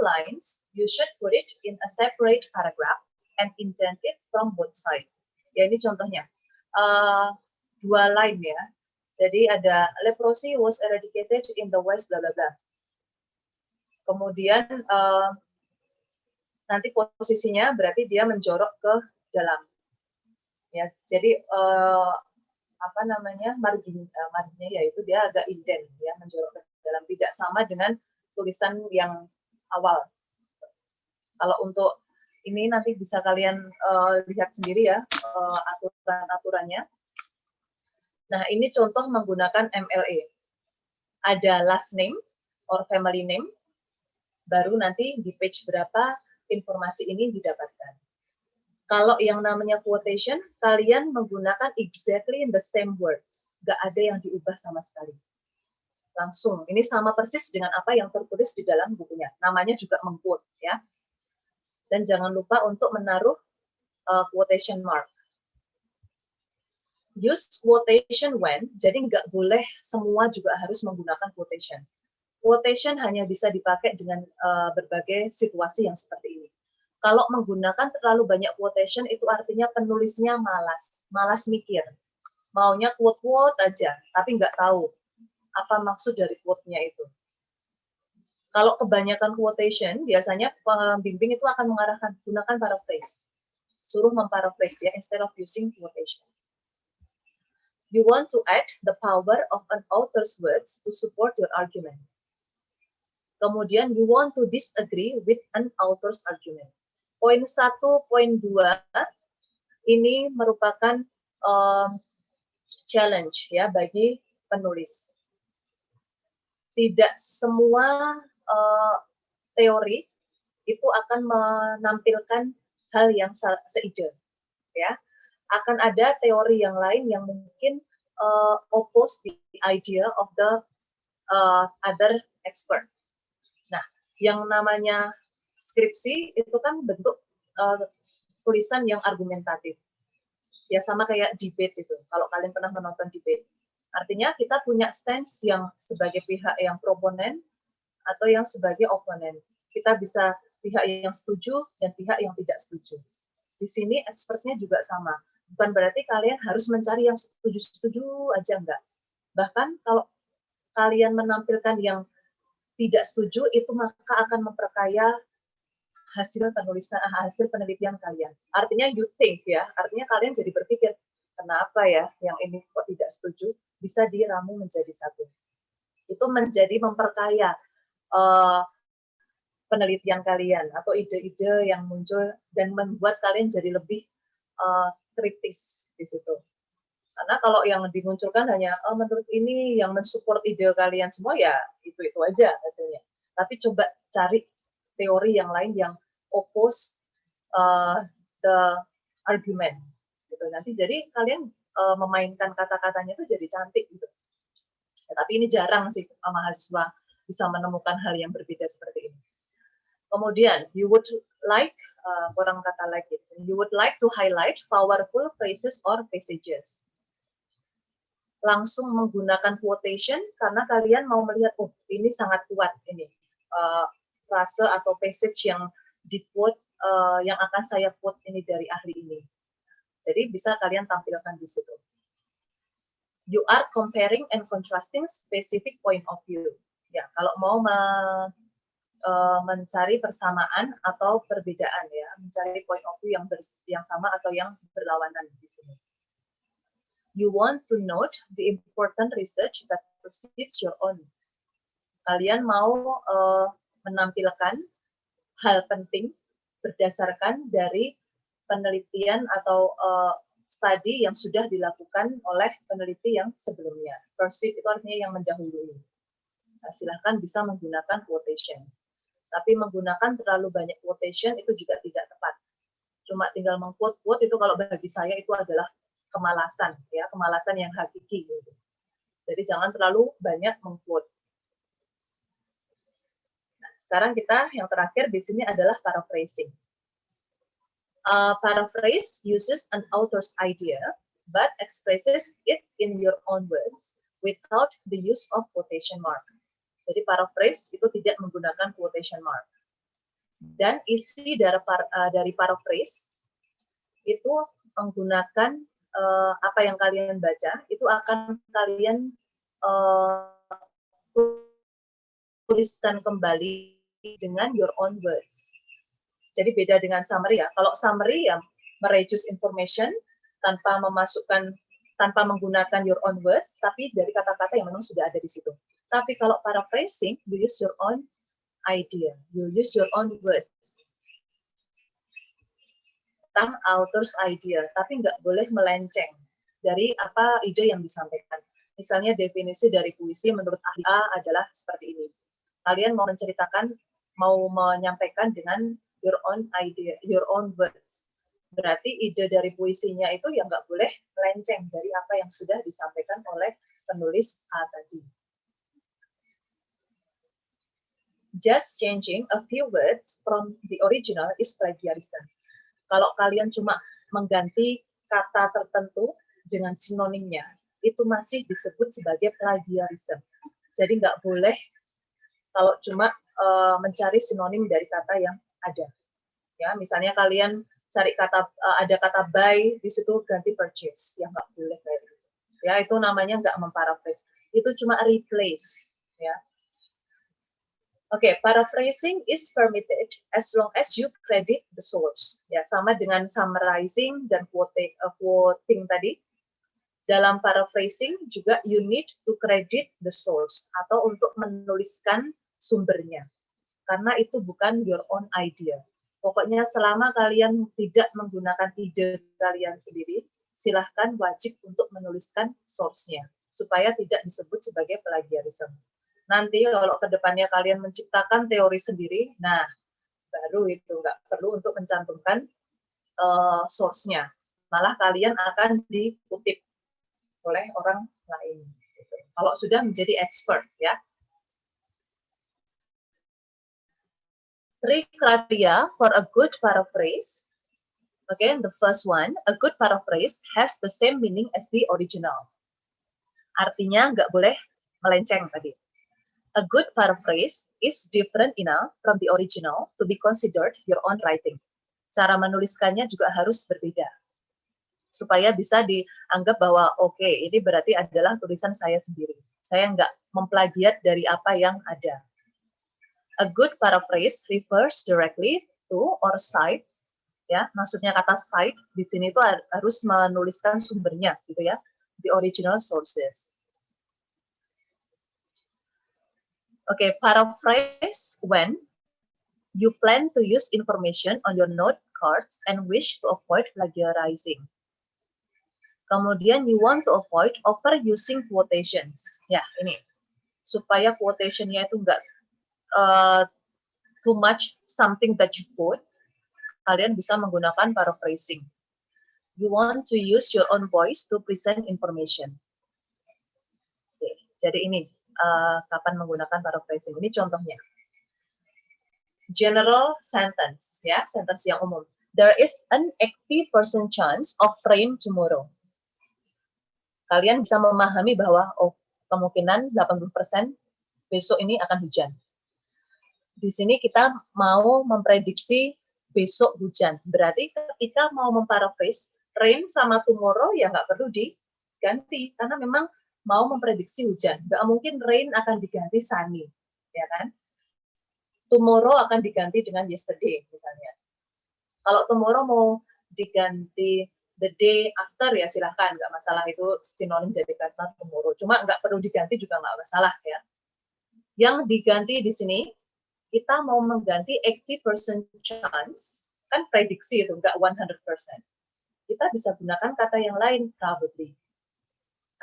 lines, you should put it in a separate paragraph and indent it from both sides. Ya ini contohnya, 2 line ya. Jadi ada leprosy was eradicated in the West, bla bla bla. Kemudian nanti posisinya berarti dia menjorok ke dalam. Ya, jadi apa namanya marginnya yaitu dia agak indent ya, menjorok ke dalam, tidak sama dengan tulisan yang awal. Kalau untuk ini nanti bisa kalian lihat sendiri ya aturan-aturannya. Nah, ini contoh menggunakan MLA. Ada last name or family name, baru nanti di page berapa informasi ini didapatkan. Kalau yang namanya quotation, kalian menggunakan exactly in the same words. Nggak ada yang diubah sama sekali. Langsung, ini sama persis dengan apa yang tertulis di dalam bukunya. Namanya juga mengquote, ya. Dan jangan lupa untuk menaruh quotation mark. Use quotation when, jadi nggak boleh semua juga harus menggunakan quotation. Quotation hanya bisa dipakai dengan berbagai situasi yang seperti ini. Kalau menggunakan terlalu banyak quotation, itu artinya penulisnya malas mikir. Maunya quote-quote aja, tapi nggak tahu apa maksud dari quote-nya itu. Kalau kebanyakan quotation, biasanya pembimbing itu akan mengarahkan, gunakan paraphrase. Suruh memparaphrase ya, instead of using quotation. You want to add the power of an author's words to support your argument. Kemudian, you want to disagree with an author's argument. Poin 1, poin 2, ini merupakan challenge ya bagi penulis. Tidak semua teori itu akan menampilkan hal yang seide, ya. Akan ada teori yang lain yang mungkin oppose the idea of the other expert. Nah, yang namanya skripsi itu kan bentuk tulisan yang argumentatif. Ya sama kayak debate itu. Kalau kalian pernah menonton debate. Artinya kita punya stance yang sebagai pihak yang proponen, atau yang sebagai oponen. Kita bisa pihak yang setuju dan pihak yang tidak setuju. Di sini expertnya juga sama. Bukan berarti kalian harus mencari yang setuju-setuju aja, enggak. Bahkan kalau kalian menampilkan yang tidak setuju, itu maka akan memperkaya hasil penelitian kalian. Artinya you think ya, artinya kalian jadi berpikir, kenapa ya yang ini kok tidak setuju, bisa diramu menjadi satu. Itu menjadi memperkaya penelitian kalian atau ide-ide yang muncul dan membuat kalian jadi lebih kritis di situ. Karena kalau yang dimunculkan hanya menurut ini yang mensupport ide kalian semua, ya itu aja hasilnya. Tapi coba cari teori yang lain yang oppose the argument gitu. Nanti jadi kalian memainkan kata-katanya itu jadi cantik gitu. Ya, tapi ini jarang sih mahasiswa bisa menemukan hal yang berbeda seperti ini. Kemudian, you would like, kurang kata like it, you would like to highlight powerful phrases or passages. Langsung menggunakan quotation karena kalian mau melihat, oh ini sangat kuat ini frase atau passage yang di-quote, yang akan saya quote ini dari ahli ini. Jadi bisa kalian tampilkan di situ. You are comparing and contrasting specific point of view. Ya, kalau mau mencari persamaan atau perbedaan ya, mencari point of view yang sama atau yang berlawanan di sini. You want to note the important research that precedes your own. Kalian mau menampilkan hal penting berdasarkan dari penelitian atau studi yang sudah dilakukan oleh peneliti yang sebelumnya. Proceed itu artinya yang mendahului. Nah, silahkan bisa menggunakan quotation. Tapi menggunakan terlalu banyak quotation itu juga tidak tepat. Cuma tinggal mengquote-quote itu kalau bagi saya itu adalah kemalasan, ya, kemalasan yang hakiki. Gitu. Jadi jangan terlalu banyak mengquote. Nah, sekarang kita yang terakhir di sini adalah paraphrasing. Paraphrase uses an author's idea, but expresses it in your own words without the use of quotation mark. Jadi paraphrase itu tidak menggunakan quotation mark. Dan isi dari paraphrase itu menggunakan apa yang kalian baca, itu akan kalian tuliskan kembali dengan your own words. Jadi beda dengan summary ya. Kalau summary ya mereduce information tanpa menggunakan your own words, tapi dari kata-kata yang memang sudah ada di situ. Tapi kalau paraphrasing, you use your own idea, you use your own words. Tentang author's idea, tapi nggak boleh melenceng dari apa ide yang disampaikan. Misalnya definisi dari puisi menurut ahli A adalah seperti ini. Kalian mau menyampaikan dengan your own idea, your own words. Berarti ide dari puisinya itu ya nggak boleh melenceng dari apa yang sudah disampaikan oleh penulis A tadi. Just changing a few words from the original is plagiarism. Kalau kalian cuma mengganti kata tertentu dengan sinonimnya, itu masih disebut sebagai plagiarism. Jadi nggak boleh kalau cuma mencari sinonim dari kata yang ada. Ya, misalnya kalian cari kata ada kata buy di situ ganti purchase, ya nggak boleh kayak gitu. Ya itu namanya nggak memparaphrase. Itu cuma replace. Ya. Oke, paraphrasing is permitted as long as you credit the source. Ya, sama dengan summarizing dan quoting tadi. Dalam paraphrasing juga you need to credit the source atau untuk menuliskan sumbernya. Karena itu bukan your own idea. Pokoknya selama kalian tidak menggunakan ide kalian sendiri, silahkan wajib untuk menuliskan source-nya supaya tidak disebut sebagai plagiarism. Nanti kalau ke depannya kalian menciptakan teori sendiri, nah baru itu nggak perlu untuk mencantumkan source-nya. Malah kalian akan dikutip oleh orang lain. Gitu. Kalau sudah menjadi expert, ya. 3 criteria for a good paraphrase. Okay, the first one, a good paraphrase has the same meaning as the original. Artinya nggak boleh melenceng tadi. A good paraphrase is different enough from the original to be considered your own writing. Cara menuliskannya juga harus berbeda, supaya bisa dianggap bahwa oke, ini berarti adalah tulisan saya sendiri. Saya nggak memplagiat dari apa yang ada. A good paraphrase refers directly to or cites, ya, maksudnya kata cite di sini itu harus menuliskan sumbernya, gitu ya, the original sources. Oke, paraphrase when you plan to use information on your note cards and wish to avoid plagiarizing. Kemudian you want to avoid overusing quotations. Ya, ini supaya quotationnya itu nggak too much something that you quote, kalian bisa menggunakan paraphrasing. You want to use your own voice to present information. Oke, jadi ini kapan menggunakan paraphrasing. Ini contohnya. General sentence, ya, sentence yang umum. There is an 80% chance of rain tomorrow. Kalian bisa memahami bahwa kemungkinan 80% besok ini akan hujan. Di sini kita mau memprediksi besok hujan. Berarti ketika mau memparaphrase, rain sama tomorrow ya nggak perlu diganti. Karena memang mau memprediksi hujan. Nggak mungkin rain akan diganti sunny. Ya kan? Tomorrow akan diganti dengan yesterday misalnya. Kalau tomorrow mau diganti the day after ya silahkan, nggak masalah, itu sinonim dari kata tomorrow. Cuma nggak perlu diganti juga nggak masalah ya. Yang diganti di sini, kita mau mengganti 80% chance, kan prediksi itu, nggak 100%. Kita bisa gunakan kata yang lain, probably.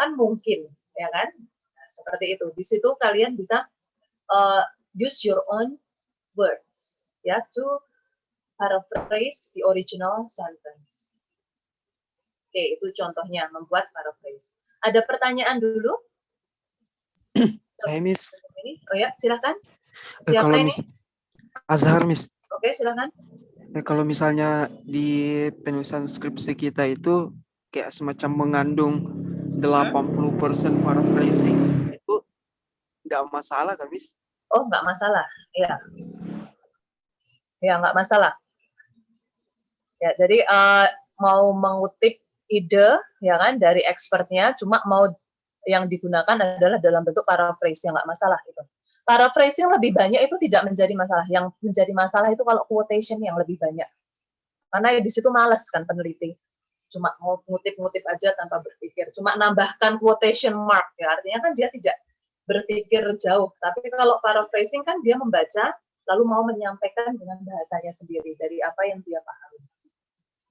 Kan mungkin, ya kan? Nah, seperti itu. Di situ kalian bisa use your own words, ya, to paraphrase the original sentence. Oke, itu contohnya membuat paraphrase. Ada pertanyaan dulu? Saya Miss. Oh ya, silakan. Kalau Siapa ini? Azhar Miss. Oke, silakan. Kalau misalnya di penulisan skripsi kita itu kayak semacam mengandung 80% paraphrasing, itu nggak masalah kan Miss? Oh, nggak masalah. Ya. Ya, nggak masalah. Ya, jadi mau mengutip ide ya kan dari expertnya, cuma mau yang digunakan adalah dalam bentuk paraphrase, yang nggak masalah itu. Paraphrasing lebih banyak itu tidak menjadi masalah. Yang menjadi masalah itu kalau quotation yang lebih banyak. Karena di situ males kan peneliti. Cuma mau ngutip-ngutip aja tanpa berpikir. Cuma nambahkan quotation mark ya, artinya kan dia tidak berpikir jauh. Tapi kalau paraphrasing kan dia membaca lalu mau menyampaikan dengan bahasanya sendiri dari apa yang dia pahami.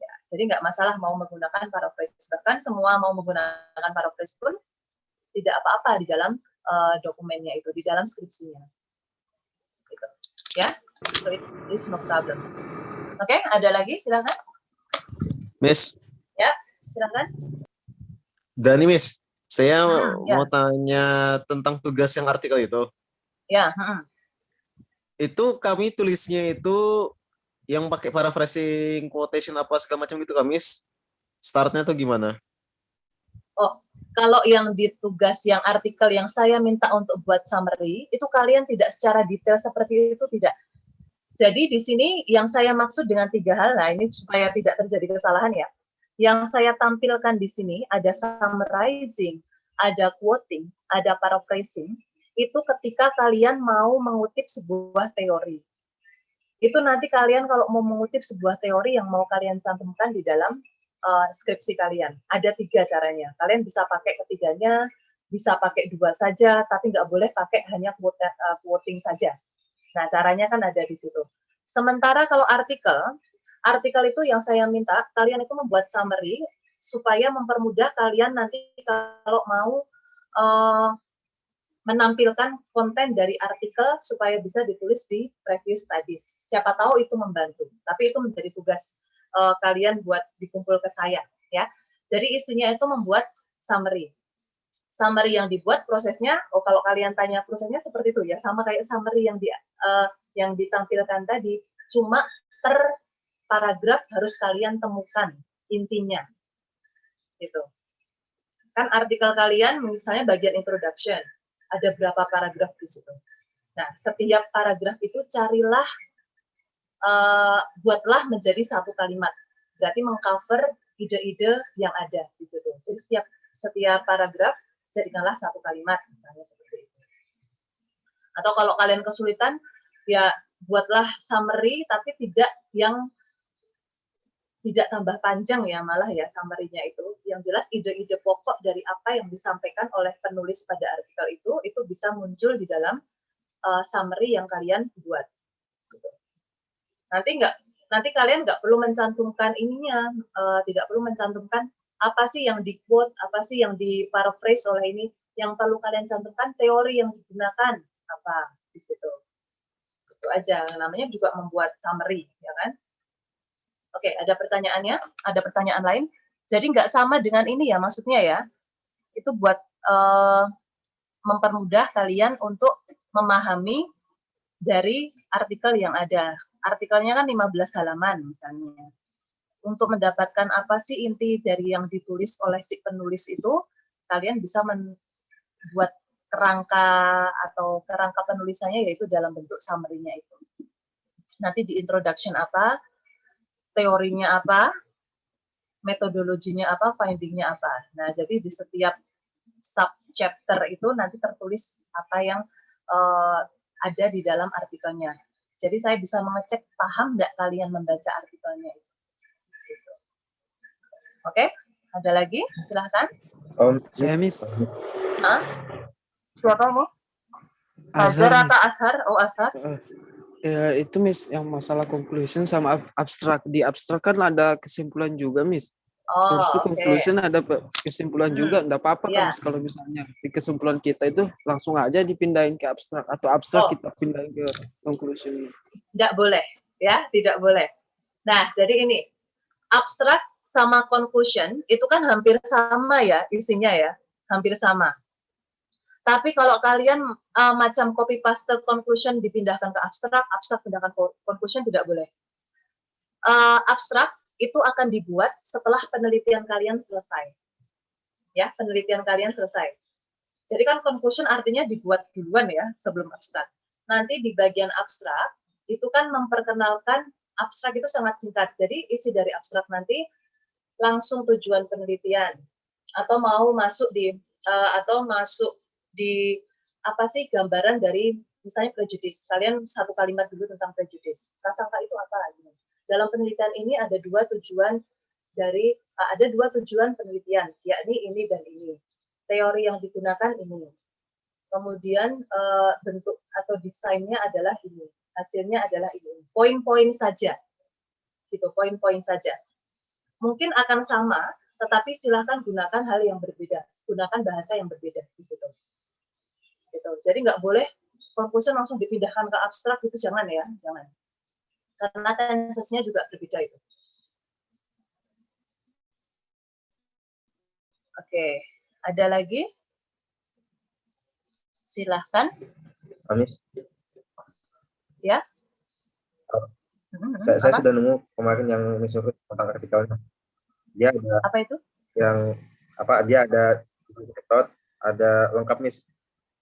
Ya, jadi nggak masalah mau menggunakan paraphrase. Bahkan semua mau menggunakan paraphrase pun tidak apa-apa di dalam dokumennya itu, di dalam skripsinya. Gitu. Ya, so it is no problem. Oke, ada lagi? Silakan. Miss. Ya, silakan. Dani, Miss. Saya ya. mau tanya tentang tugas yang artikel itu. Ya. Itu kami tulisnya itu yang pakai paraphrasing, quotation apa segala macam gitu, Miss. Startnya tuh gimana? Oh, kalau yang di tugas yang artikel yang saya minta untuk buat summary, itu kalian tidak secara detail seperti itu, tidak. Jadi di sini yang saya maksud dengan 3 hal, nah ini supaya tidak terjadi kesalahan ya. Yang saya tampilkan di sini ada summarizing, ada quoting, ada paraphrasing, itu ketika kalian mau mengutip sebuah teori. Itu nanti kalian kalau mau mengutip sebuah teori yang mau kalian cantumkan di dalam skripsi kalian. Ada 3 caranya. Kalian bisa pakai ketiganya, bisa pakai 2 saja, tapi nggak boleh pakai hanya quoting saja. Nah, caranya kan ada di situ. Sementara kalau artikel itu yang saya minta, kalian itu membuat summary, supaya mempermudah kalian nanti kalau mau menampilkan konten dari artikel, supaya bisa ditulis di review studies. Siapa tahu itu membantu. Tapi itu menjadi tugas kalian buat dikumpul ke saya, ya. Jadi isinya itu membuat summary. Summary yang dibuat prosesnya, kalau kalian tanya prosesnya seperti itu ya, sama kayak summary yang ditampilkan tadi, cuma per paragraf harus kalian temukan intinya, gitu. Kan artikel kalian misalnya bagian introduction, Ada berapa paragraf di situ. Nah, setiap paragraf itu carilah, buatlah menjadi satu kalimat. Berarti mengcover ide-ide yang ada di situ. Jadi setiap paragraf jadikanlah satu kalimat, misalnya seperti itu. Atau kalau kalian kesulitan, ya buatlah summary, tapi tidak tambah panjang ya, malah ya summary-nya itu. Yang jelas ide-ide pokok dari apa yang disampaikan oleh penulis pada artikel itu bisa muncul di dalam summary yang kalian buat. Gitu. Nanti kalian nggak perlu mencantumkan ininya, tidak perlu mencantumkan apa sih yang di quote, apa sih yang di paraphrase oleh ini. Yang perlu kalian cantumkan teori yang digunakan apa di situ. Itu aja, namanya juga membuat summary, ya kan? Oke, ada pertanyaannya? Ada pertanyaan lain? Jadi nggak sama dengan ini ya, maksudnya ya. Itu buat mempermudah kalian untuk memahami dari artikel yang ada. Artikelnya kan 15 halaman misalnya. Untuk mendapatkan apa sih inti dari yang ditulis oleh si penulis itu, kalian bisa membuat kerangka penulisannya yaitu dalam bentuk summary-nya itu. Nanti di introduction apa, teorinya apa, metodologinya apa, finding-nya apa. Nah, jadi di setiap sub-chapter itu nanti tertulis apa yang ada di dalam artikelnya. Jadi saya bisa mengecek paham nggak kalian membaca artikelnya itu. Gitu. Oke, ada lagi? Silahkan. Saya Miss. Hah? Siapa mau? Azhar, Azhar Miss. atau Ashar? Oh, Ashar. Ya, itu Miss yang masalah conclusion sama abstrak. Di abstrak kan ada kesimpulan juga, Miss. Oh, Terus itu oke. conclusion ada kesimpulan juga, enggak apa-apa kan Iya. Miss, kalau misalnya di kesimpulan kita itu langsung aja dipindahin ke abstrak atau abstrak kita pindahin ke conclusion. Tidak boleh, ya, tidak boleh. Nah, jadi ini abstrak sama conclusion itu kan hampir sama ya isinya ya, hampir sama. Tapi kalau kalian macam copy paste conclusion dipindahkan ke abstrak, abstrak pindahkan ke conclusion tidak boleh. Abstrak itu akan dibuat setelah penelitian kalian selesai. Ya, penelitian kalian selesai. Jadi kan conclusion artinya dibuat duluan ya sebelum abstrak. Nanti di bagian abstrak itu kan memperkenalkan, abstrak itu sangat singkat. Jadi isi dari abstrak nanti langsung tujuan penelitian atau mau masuk di apa sih gambaran dari misalnya prejudice. Kalian satu kalimat dulu tentang prejudice. Prasangka itu apa? Dalam penelitian ini ada dua tujuan penelitian, yakni ini dan ini. Teori yang digunakan ini. Kemudian bentuk atau desainnya adalah ini. Hasilnya adalah ini. Poin-poin saja. Gitu, poin-poin saja. Mungkin akan sama, tetapi silakan gunakan hal yang berbeda. Gunakan bahasa yang berbeda di situ. Gitu. Jadi nggak boleh conclusion langsung dipindahkan ke abstrak, itu jangan ya, jangan. Karena tensesnya juga berbeda itu. Oke, ada lagi? Silahkan. Amis. Ya. Saya sudah nemu kemarin yang misalnya tentang artikelnya. Dia ada apa itu? Dia ada metode, ada lengkap Miss.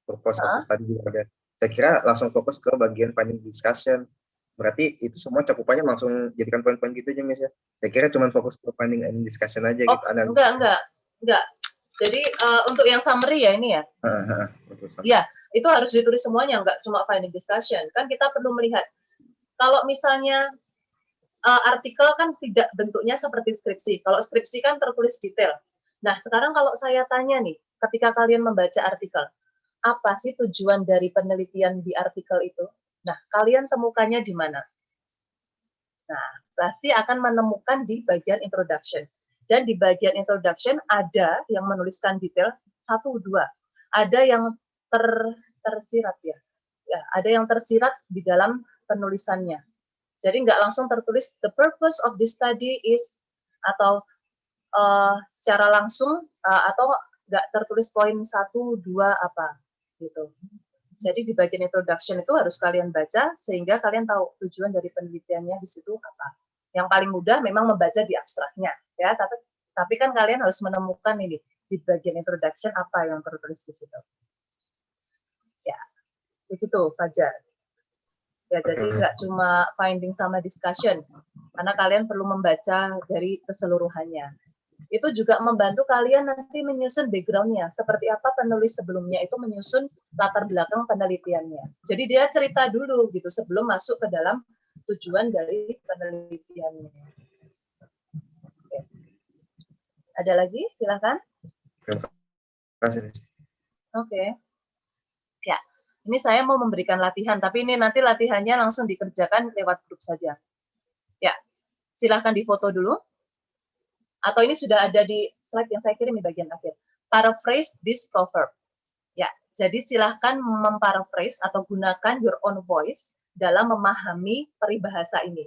Purpose of the study juga ada. Saya kira langsung fokus ke bagian finding discussion. Berarti itu semua cakupannya langsung jadikan poin-poin gitu aja Miss ya. Saya kira cuma fokus ke finding and discussion aja gitu. Enggak. Jadi untuk yang summary ya ini ya. Iya, itu harus ditulis semuanya, enggak cuma finding discussion. Kan kita perlu melihat kalau misalnya artikel kan tidak bentuknya seperti skripsi. Kalau skripsi kan tertulis detail. Nah, sekarang kalau saya tanya nih, ketika kalian membaca artikel, apa sih tujuan dari penelitian di artikel itu? Nah, kalian temukannya di mana? Nah, pasti akan menemukan di bagian introduction. Dan di bagian introduction ada yang menuliskan detail 1, 2. Ada yang tersirat ya. Ada yang tersirat di dalam penulisannya. Jadi nggak langsung tertulis the purpose of this study is atau secara langsung atau nggak tertulis poin 1, 2 apa gitu. Jadi di bagian introduction itu harus kalian baca sehingga kalian tahu tujuan dari penelitiannya di situ apa. Yang paling mudah memang membaca di abstraknya ya, tapi kan kalian harus menemukan ini di bagian introduction apa yang tertulis di situ. Begitu, Fajar. Ya, jadi nggak cuma finding sama discussion, karena kalian perlu membaca dari keseluruhannya. Itu juga membantu kalian nanti menyusun background-nya. Seperti apa penulis sebelumnya itu menyusun latar belakang penelitiannya. Jadi dia cerita dulu gitu sebelum masuk ke dalam tujuan dari penelitiannya. Oke. Ada lagi? Silakan. Terima kasih. Oke. Ya, ini saya mau memberikan latihan, tapi ini nanti latihannya langsung dikerjakan lewat grup saja. Ya, silahkan difoto dulu. Atau ini sudah ada di slide yang saya kirim di bagian akhir. Paraphrase this proverb. Ya, jadi silahkan memparaphrase atau gunakan your own voice dalam memahami peribahasa ini.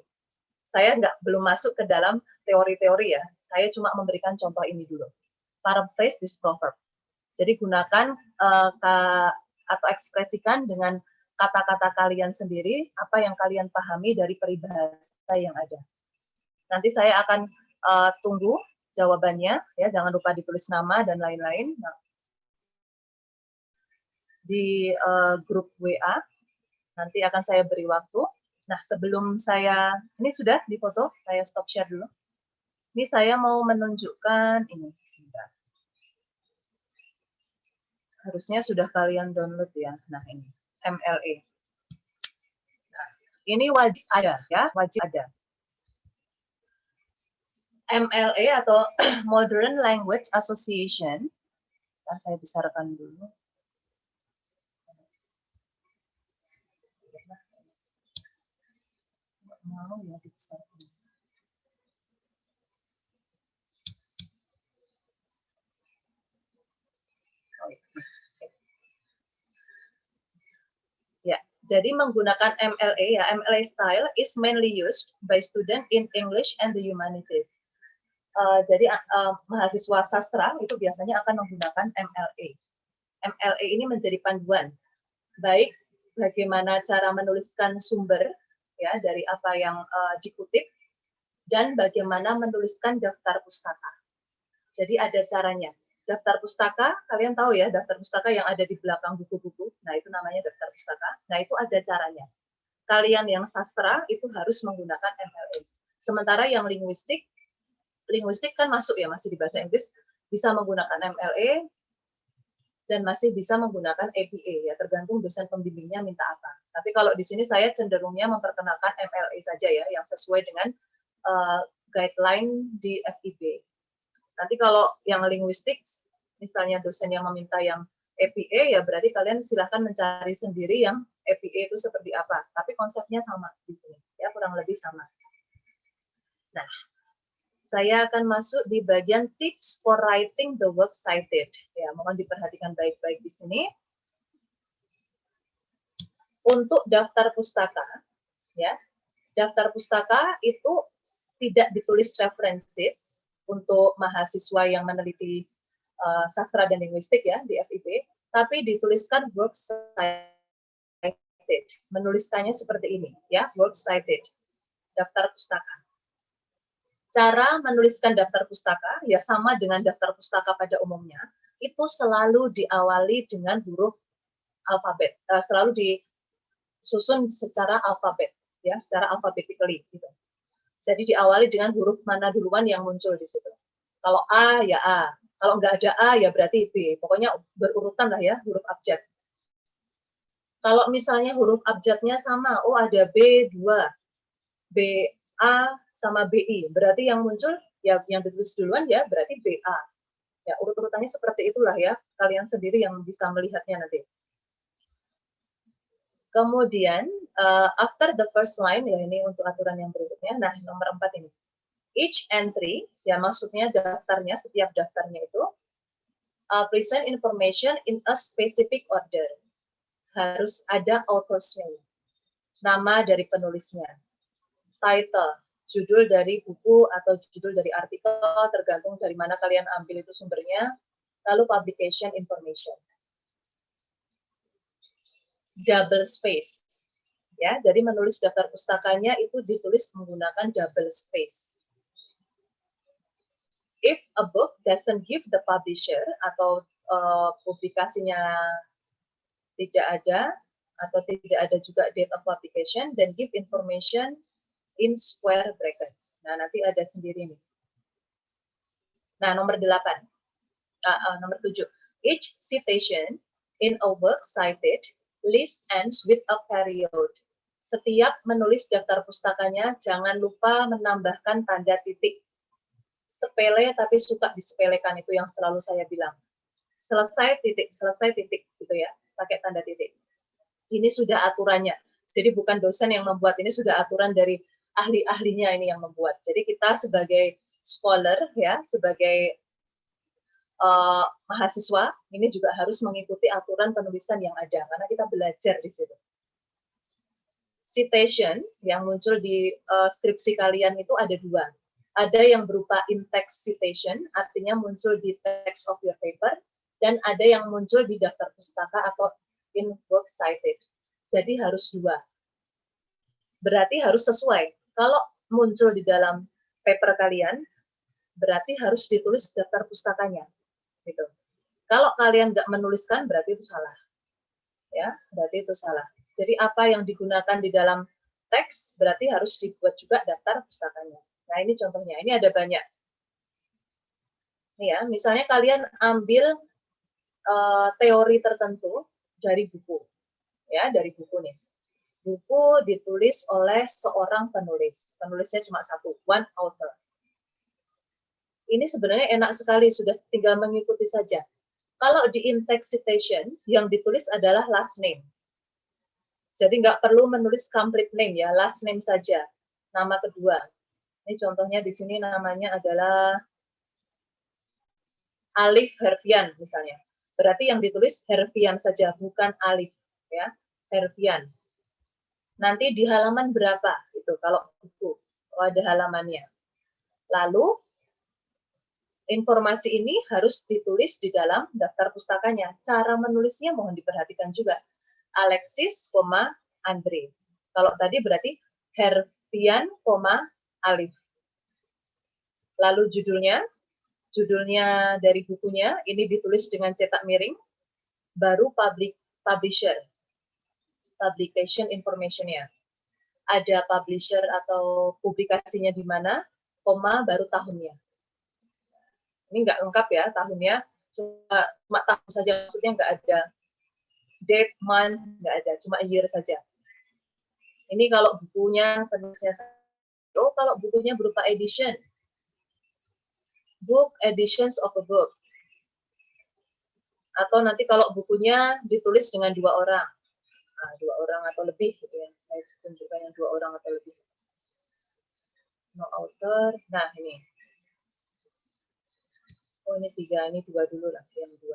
Saya belum masuk ke dalam teori-teori ya. Saya cuma memberikan contoh ini dulu. Paraphrase this proverb. Jadi gunakan atau ekspresikan dengan kata-kata kalian sendiri apa yang kalian pahami dari peribahasa yang ada. Nanti saya akan tunggu jawabannya, ya jangan lupa ditulis nama dan lain-lain. Nah, di grup WA nanti akan saya beri waktu. Nah, sebelum saya ini sudah difoto, saya stop share dulu. Ini saya mau menunjukkan ini. Sebentar. Harusnya sudah kalian download ya. Nah, ini MLA. Nah, ini wajib ada ya, wajib ada. MLA atau Modern Language Association. Nah, saya besarkan dulu. Mau ya dibesarkan. Ya, jadi menggunakan MLA ya, MLA style is mainly used by student in English and the humanities. Jadi mahasiswa sastra itu biasanya akan menggunakan MLA. MLA ini menjadi panduan, baik bagaimana cara menuliskan sumber ya dari apa yang dikutip dan bagaimana menuliskan daftar pustaka. Jadi ada caranya. Daftar pustaka, kalian tahu ya, daftar pustaka yang ada di belakang buku-buku. Nah, itu namanya daftar pustaka. Nah, itu ada caranya. Kalian yang sastra itu harus menggunakan MLA. Sementara yang linguistik kan masuk ya, masih di bahasa Inggris, bisa menggunakan MLA dan masih bisa menggunakan APA ya, tergantung dosen pembimbingnya minta apa. Tapi kalau di sini saya cenderungnya memperkenalkan MLA saja ya, yang sesuai dengan guideline di FIB. Nanti kalau yang linguistik, misalnya dosen yang meminta yang APA, ya berarti kalian silahkan mencari sendiri yang APA itu seperti apa. Tapi konsepnya sama di sini, ya kurang lebih sama. Nah, saya akan masuk di bagian tips for writing the work cited. Ya, mohon diperhatikan baik-baik di sini. Untuk daftar pustaka, ya, daftar pustaka itu tidak ditulis references untuk mahasiswa yang meneliti sastra dan linguistik ya di FIB, tapi dituliskan works cited. Menuliskannya seperti ini ya, works cited. Daftar pustaka. Cara menuliskan daftar pustaka ya sama dengan daftar pustaka pada umumnya, itu selalu diawali dengan huruf alfabet, selalu disusun secara alfabet ya, secara alphabetically gitu. Jadi diawali dengan huruf mana duluan yang muncul di situ. Kalau A, ya A. Kalau nggak ada A, ya berarti B. Pokoknya berurutan lah ya, huruf abjad. Kalau misalnya huruf abjadnya sama, oh ada B2, B, A, sama BI. Berarti yang muncul, ya yang ditulis duluan ya berarti BA. Ya, urut-urutannya seperti itulah ya. Kalian sendiri yang bisa melihatnya nanti. Kemudian, after the first line, ya ini untuk aturan yang berikutnya. Nah, nomor 4 ini. Each entry, ya maksudnya daftarnya, setiap daftarnya itu, present information in a specific order. Harus ada author's name, nama dari penulisnya. Title, judul dari buku atau judul dari artikel, tergantung dari mana kalian ambil itu sumbernya. Lalu publication information. Double space. Ya, jadi menulis daftar pustakanya itu ditulis menggunakan double space. If a book doesn't give the publisher atau publikasinya tidak ada atau tidak ada juga date of publication, dan give information in square brackets. Nah, nanti ada sendiri nih. Nah, nomor 8. Nomor 7. Each citation in a work cited list ends with a period. Setiap menulis daftar pustakanya, jangan lupa menambahkan tanda titik. Sepele tapi suka disepelekan, itu yang selalu saya bilang. Selesai titik gitu ya, pakai tanda titik. Ini sudah aturannya. Jadi bukan dosen yang membuat, ini sudah aturan dari ahli-ahlinya ini yang membuat. Jadi kita sebagai scholar ya, sebagai mahasiswa ini juga harus mengikuti aturan penulisan yang ada karena kita belajar di situ. Citation yang muncul di skripsi kalian itu ada 2. Ada yang berupa in-text citation, artinya muncul di text of your paper, dan ada yang muncul di daftar pustaka atau in work cited. Jadi harus 2. Berarti harus sesuai. Kalau muncul di dalam paper kalian, berarti harus ditulis daftar pustakanya. Gitu. Kalau kalian nggak menuliskan, berarti itu salah. Ya, berarti itu salah. Jadi apa yang digunakan di dalam teks, berarti harus dibuat juga daftar pustakanya. Nah, ini contohnya. Ini ada banyak. Nih ya, misalnya kalian ambil teori tertentu dari buku. Ya, dari buku nih. Buku ditulis oleh seorang penulis. Penulisnya cuma 1, one author. Ini sebenarnya enak sekali, sudah tinggal mengikuti saja. Kalau di in-text citation, yang ditulis adalah last name. Jadi nggak perlu menulis complete name ya, last name saja. Nama kedua. Ini contohnya di sini namanya adalah Alif Herfian misalnya. Berarti yang ditulis Herfian saja, bukan Alif. Ya, Herfian. Nanti di halaman berapa? Itu kalau buku, ada halamannya. Lalu, informasi ini harus ditulis di dalam daftar pustakanya. Cara menulisnya mohon diperhatikan juga. Alexis, Andre. Kalau tadi berarti Herfian, Alif. Lalu judulnya dari bukunya, ini ditulis dengan cetak miring, baru publisher, publication information-nya. Ada publisher atau publikasinya di mana, baru tahunnya. Ini nggak lengkap ya tahunnya, cuma tahun saja, maksudnya nggak ada date, month, nggak ada, cuma year saja. Ini kalau bukunya penulisnya, kalau bukunya berupa edition, book, editions of a book. Atau nanti kalau bukunya ditulis dengan 2 orang, 2 orang atau lebih, gitu ya. Saya tunjukkan yang 2 orang atau lebih. No author, nah ini. Oh ini 3, ini 2 dulu lah, yang 2.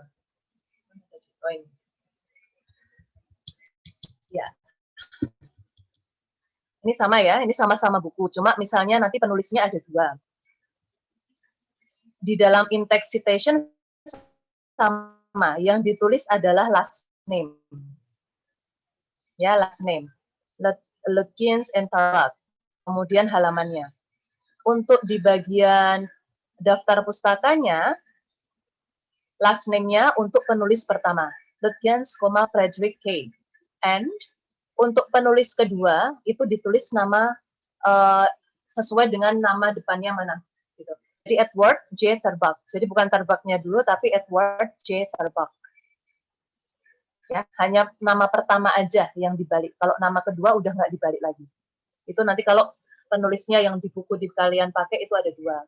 Oh ini. Ya. Ini sama ya, ini sama-sama buku. Cuma misalnya nanti penulisnya ada 2. Di dalam in-text citation sama, yang ditulis adalah last name. Ya, last name. Lekins and Tarbat. Kemudian halamannya. Untuk di bagian daftar pustakanya, last name-nya untuk penulis pertama. Lekins, Frederick K. And untuk penulis kedua, itu ditulis nama sesuai dengan nama depannya mana. Gitu. Jadi Edward J. Tarbak. Jadi bukan Tarbaknya dulu, tapi Edward J. Tarbak. Ya, hanya nama pertama aja yang dibalik. Kalau nama kedua udah nggak dibalik lagi. Itu nanti kalau penulisnya yang di buku di kalian pakai itu ada 2.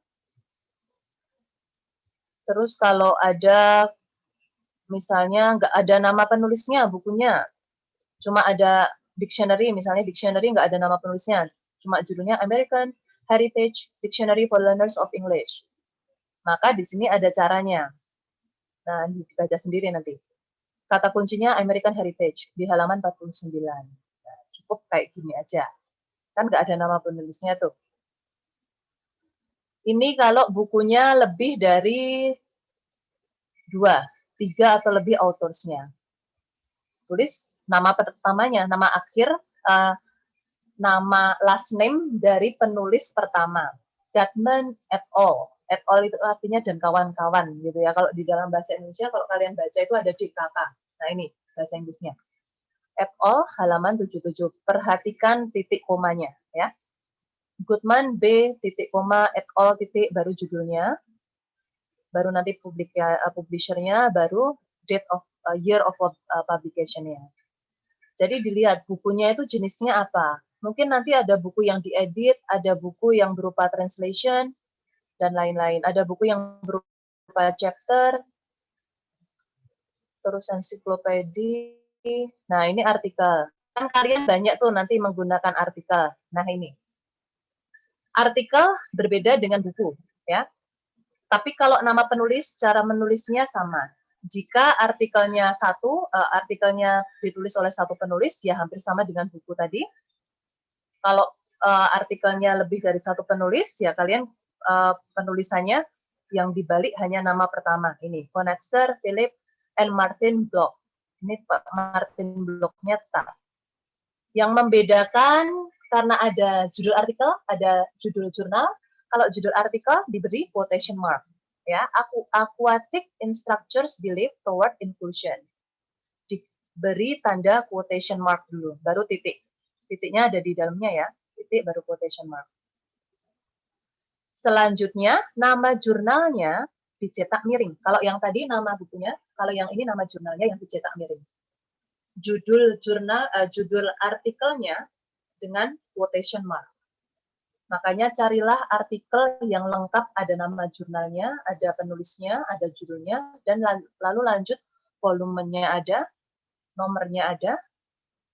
Terus kalau ada misalnya nggak ada nama penulisnya bukunya, cuma ada dictionary, misalnya dictionary nggak ada nama penulisnya, cuma judulnya American Heritage Dictionary for Learners of English. Maka di sini ada caranya. Nah, dibaca sendiri nanti. Kata kuncinya American Heritage di halaman 49. Nah, cukup kayak gini aja. Kan nggak ada nama penulisnya tuh. Ini kalau bukunya lebih dari 2, 3 atau lebih autorsnya. Tulis nama pertamanya, nama akhir, nama last name dari penulis pertama. Gatman et al. Et al itu artinya dan kawan-kawan gitu ya. Kalau di dalam bahasa Indonesia kalau kalian baca itu ada DKK. Nah ini bahasa Inggrisnya. et al. Halaman 77. Perhatikan titik komanya ya. Goodman B titik koma et al. Titik baru judulnya, baru nanti publishernya, baru date of year of publication-nya. Jadi dilihat bukunya itu jenisnya apa. Mungkin nanti ada buku yang diedit, ada buku yang berupa translation, dan lain-lain. Ada buku yang berupa chapter, terus ensiklopedi. Nah, ini artikel. Kan kalian banyak tuh nanti menggunakan artikel. Nah, ini. Artikel berbeda dengan buku, ya. Tapi kalau nama penulis, cara menulisnya sama. Jika artikelnya artikelnya ditulis oleh satu penulis, ya hampir sama dengan buku tadi. Kalau artikelnya lebih dari satu penulis, ya kalian penulisannya yang dibalik hanya nama pertama. Ini, Conexer, Philip, and Martin Bloch. Ini Pak Martin Bloch-nya tak. Yang membedakan karena ada judul artikel, ada judul jurnal. Kalau judul artikel diberi quotation mark. Ya, aquatic instructors believe toward inclusion. Diberi tanda quotation mark dulu, baru titik. Titiknya ada di dalamnya ya, titik baru quotation mark. Selanjutnya, nama jurnalnya dicetak miring. Kalau yang tadi nama bukunya, kalau yang ini nama jurnalnya yang dicetak miring. Judul artikelnya dengan quotation mark. Makanya carilah artikel yang lengkap, ada nama jurnalnya, ada penulisnya, ada judulnya, dan lalu lanjut volumenya ada, nomornya ada,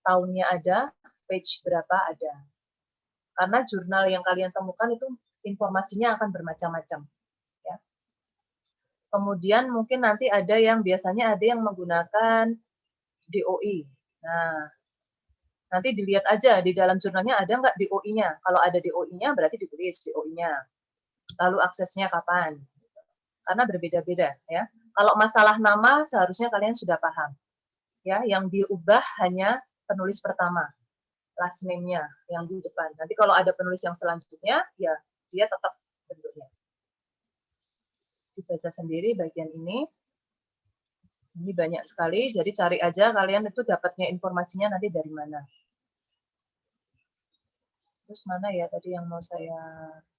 tahunnya ada, page berapa ada. Karena jurnal yang kalian temukan itu informasinya akan bermacam-macam. Ya. Kemudian mungkin nanti ada yang biasanya ada yang menggunakan DOI. Nah, nanti dilihat aja di dalam jurnalnya ada nggak DOI-nya. Kalau ada DOI-nya berarti ditulis DOI-nya. Lalu aksesnya kapan. Karena berbeda-beda ya. Kalau masalah nama seharusnya kalian sudah paham. Ya, yang diubah hanya penulis pertama, last name-nya yang di depan. Nanti kalau ada penulis yang selanjutnya, ya dia tetap bentuknya. Dibaca sendiri bagian ini. Ini banyak sekali, jadi cari aja kalian itu dapatnya informasinya nanti dari mana. Terus mana ya tadi yang mau saya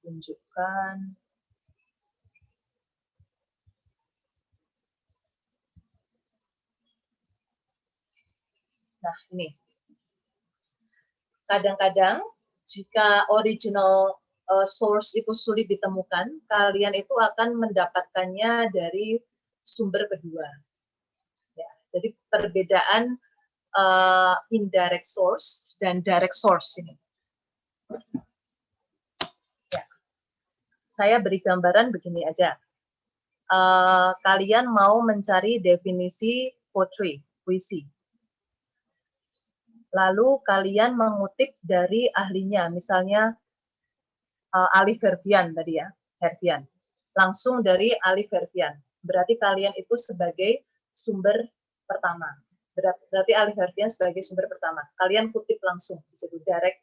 tunjukkan? Nah, ini. Kadang-kadang jika original source itu sulit ditemukan, kalian itu akan mendapatkannya dari sumber kedua. Ya, jadi perbedaan indirect source dan direct source ini. Ya. Saya beri gambaran begini aja. Kalian mau mencari definisi poetry, puisi. Lalu kalian mengutip dari ahlinya, misalnya Ali Ferdian tadi ya, Ferdian. Langsung dari Ali Ferdian. Berarti kalian itu sebagai sumber pertama. Berarti Ali Ferdian sebagai sumber pertama. Kalian kutip langsung, disebut direct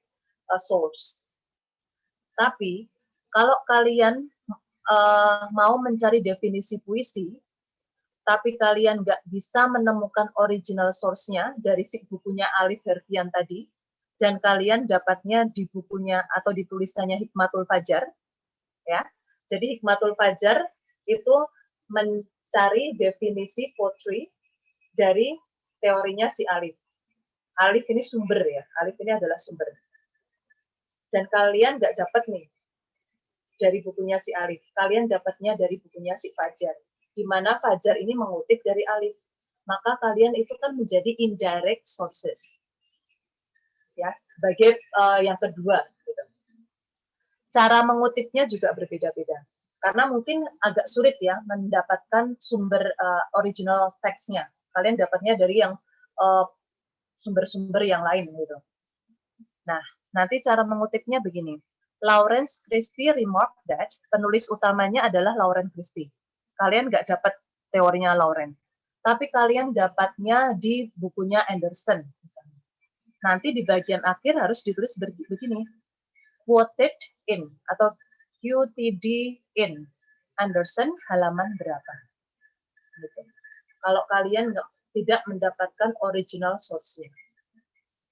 source. Tapi kalau kalian mau mencari definisi puisi, tapi kalian nggak bisa menemukan original source-nya dari bukunya Ali Ferdian tadi, dan kalian dapatnya di bukunya atau di tulisannya Hikmatul Fajar, ya. Jadi Hikmatul Fajar itu mencari definisi poetry dari teorinya si Alif. Alif ini sumber ya, Alif ini adalah sumber. Dan kalian nggak dapat nih dari bukunya si Alif, kalian dapatnya dari bukunya si Fajar, di mana Fajar ini mengutip dari Alif. Maka kalian itu kan menjadi indirect sources. Ya, sebagai yang kedua. Gitu. Cara mengutipnya juga berbeda-beda. Karena mungkin agak sulit ya mendapatkan sumber original teksnya. Kalian dapatnya dari yang sumber-sumber yang lain. Gitu. Nah, nanti cara mengutipnya begini. Lawrence Christie remarked that penulis utamanya adalah Lawrence Christie. Kalian nggak dapat teorinya Lawrence. Tapi kalian dapatnya di bukunya Anderson. Misalnya. Nanti di bagian akhir harus ditulis begini. Quoted in atau QTD in. Anderson halaman berapa. Gitu. Kalau kalian tidak mendapatkan original source-nya.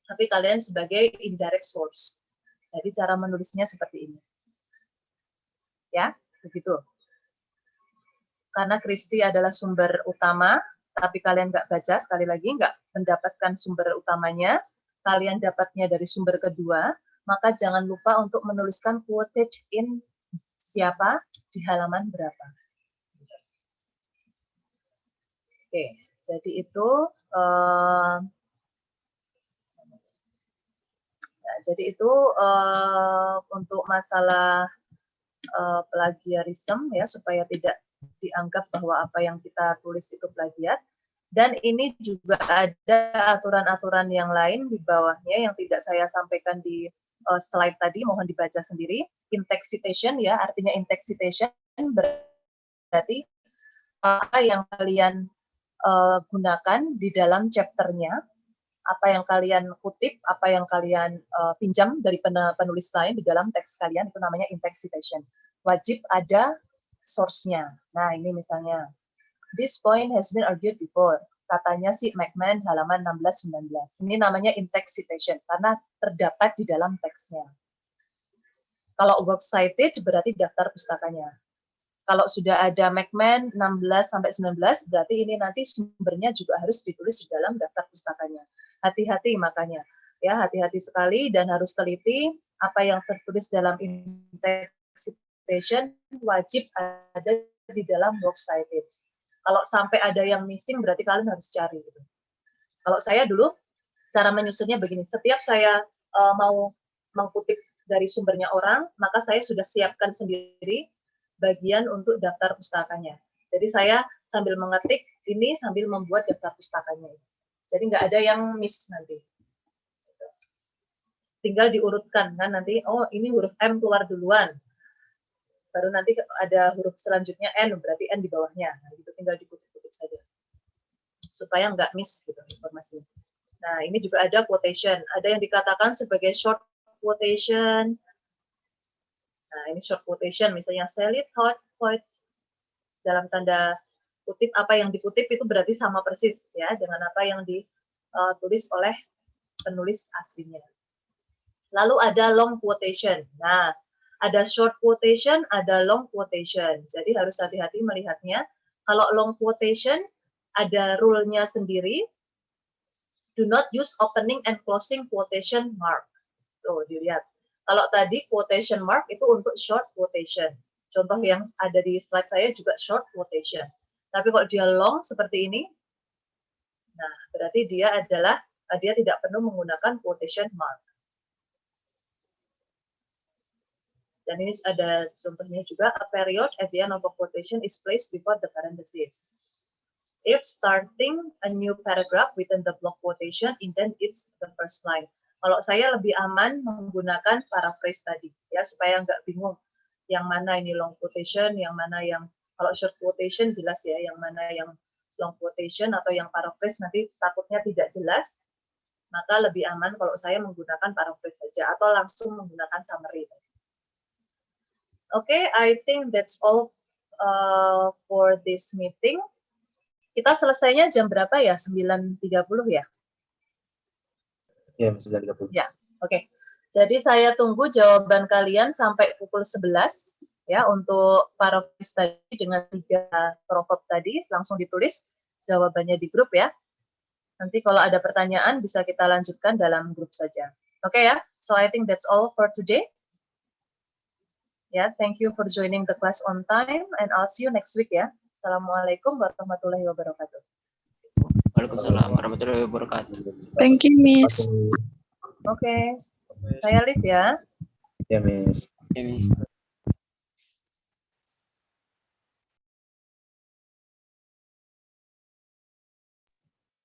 tapi kalian sebagai indirect source. Jadi cara menulisnya seperti ini. Ya, begitu. Karena Kristi adalah sumber utama, tapi kalian nggak baca, sekali lagi nggak mendapatkan sumber utamanya, kalian dapatnya dari sumber kedua, maka jangan lupa untuk menuliskan quoted in siapa di halaman berapa. Oke, jadi itu untuk masalah plagiarisme ya, supaya tidak dianggap bahwa apa yang kita tulis itu plagiat. Dan ini juga ada aturan-aturan yang lain di bawahnya yang tidak saya sampaikan di slide tadi, mohon dibaca sendiri. In-text citation ya, artinya in-text citation berarti apa yang kalian gunakan di dalam chapternya, apa yang kalian kutip, apa yang kalian pinjam dari penulis lain di dalam teks kalian, itu namanya in-text citation. Wajib ada source-nya. Nah, ini misalnya, this point has been argued before. Katanya si McMahon halaman 16-19. Ini namanya in-text citation, karena terdapat di dalam teksnya. Kalau works cited, berarti daftar pustakanya. Kalau sudah ada McMahon 16-19, berarti ini nanti sumbernya juga harus ditulis di dalam daftar pustakanya. Hati-hati makanya, ya hati-hati sekali dan harus teliti apa yang tertulis dalam in-text citation wajib ada di dalam works cited. Kalau sampai ada yang missing, berarti kalian harus cari. Gitu. Kalau saya dulu, cara menyusunnya begini, setiap saya mau mengkutip dari sumbernya orang, maka saya sudah siapkan sendiri bagian untuk daftar pustakanya. Jadi saya sambil mengetik ini sambil membuat daftar pustakanya. Jadi nggak ada yang miss nanti. Tinggal diurutkan kan nanti, oh ini huruf M keluar duluan. Baru nanti ada huruf selanjutnya N, berarti N di bawahnya. Nah, itu tinggal dikutip-kutip saja. Supaya nggak miss gitu informasinya. Nah, ini juga ada quotation. Ada yang dikatakan sebagai short quotation. Nah, ini short quotation, misalnya salid hot points dalam tanda kutip, apa yang dikutip itu berarti sama persis ya dengan apa yang ditulis oleh penulis aslinya. Lalu ada long quotation. Nah, ada short quotation, ada long quotation. Jadi harus hati-hati melihatnya. Kalau long quotation ada rule-nya sendiri. Do not use opening and closing quotation mark. Tuh, dilihat. Kalau tadi quotation mark itu untuk short quotation. Contoh yang ada di slide saya juga short quotation. Tapi kalau dia long seperti ini, nah berarti dia tidak perlu menggunakan quotation mark. Dan ini ada contohnya juga, a period at the end of a quotation is placed before the parenthesis. If starting a new paragraph within the block quotation, indent it's the first line. Kalau saya lebih aman menggunakan paraphrase tadi, ya supaya nggak bingung yang mana ini long quotation, yang mana yang kalau short quotation jelas ya, yang mana yang long quotation atau yang paraphrase nanti takutnya tidak jelas, maka lebih aman kalau saya menggunakan paraphrase saja atau langsung menggunakan summary. Oke, I think that's all for this meeting. Kita selesainya jam berapa ya? 9.30 ya? Ya, 9.30. Ya, oke. Jadi saya tunggu jawaban kalian sampai pukul 11 ya untuk paraphrase tadi dengan 3 proverb tadi langsung ditulis jawabannya di grup ya. Nanti kalau ada pertanyaan bisa kita lanjutkan dalam grup saja. Oke ya. So I think that's all for today. Ya, thank you for joining the class on time and I'll see you next week ya. Assalamualaikum warahmatullahi wabarakatuh. Waalaikumsalam warahmatullahi wabarakatuh. Thank you, Miss. Oke, saya live ya. Ya, Miss. Ya, Miss.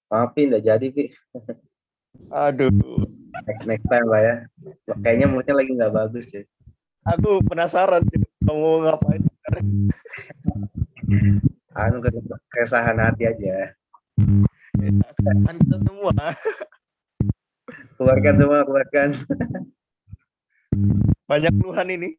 Maafin, nggak jadi, Pi. Aduh, Next time lah ya. Kayaknya moodnya lagi nggak bagus ya. aku penasaran kamu ngapain sekarang. Anu keresahan hati aja. Kan kita semua. Keluarkan semua, keluarkan. Banyak keluhan ini.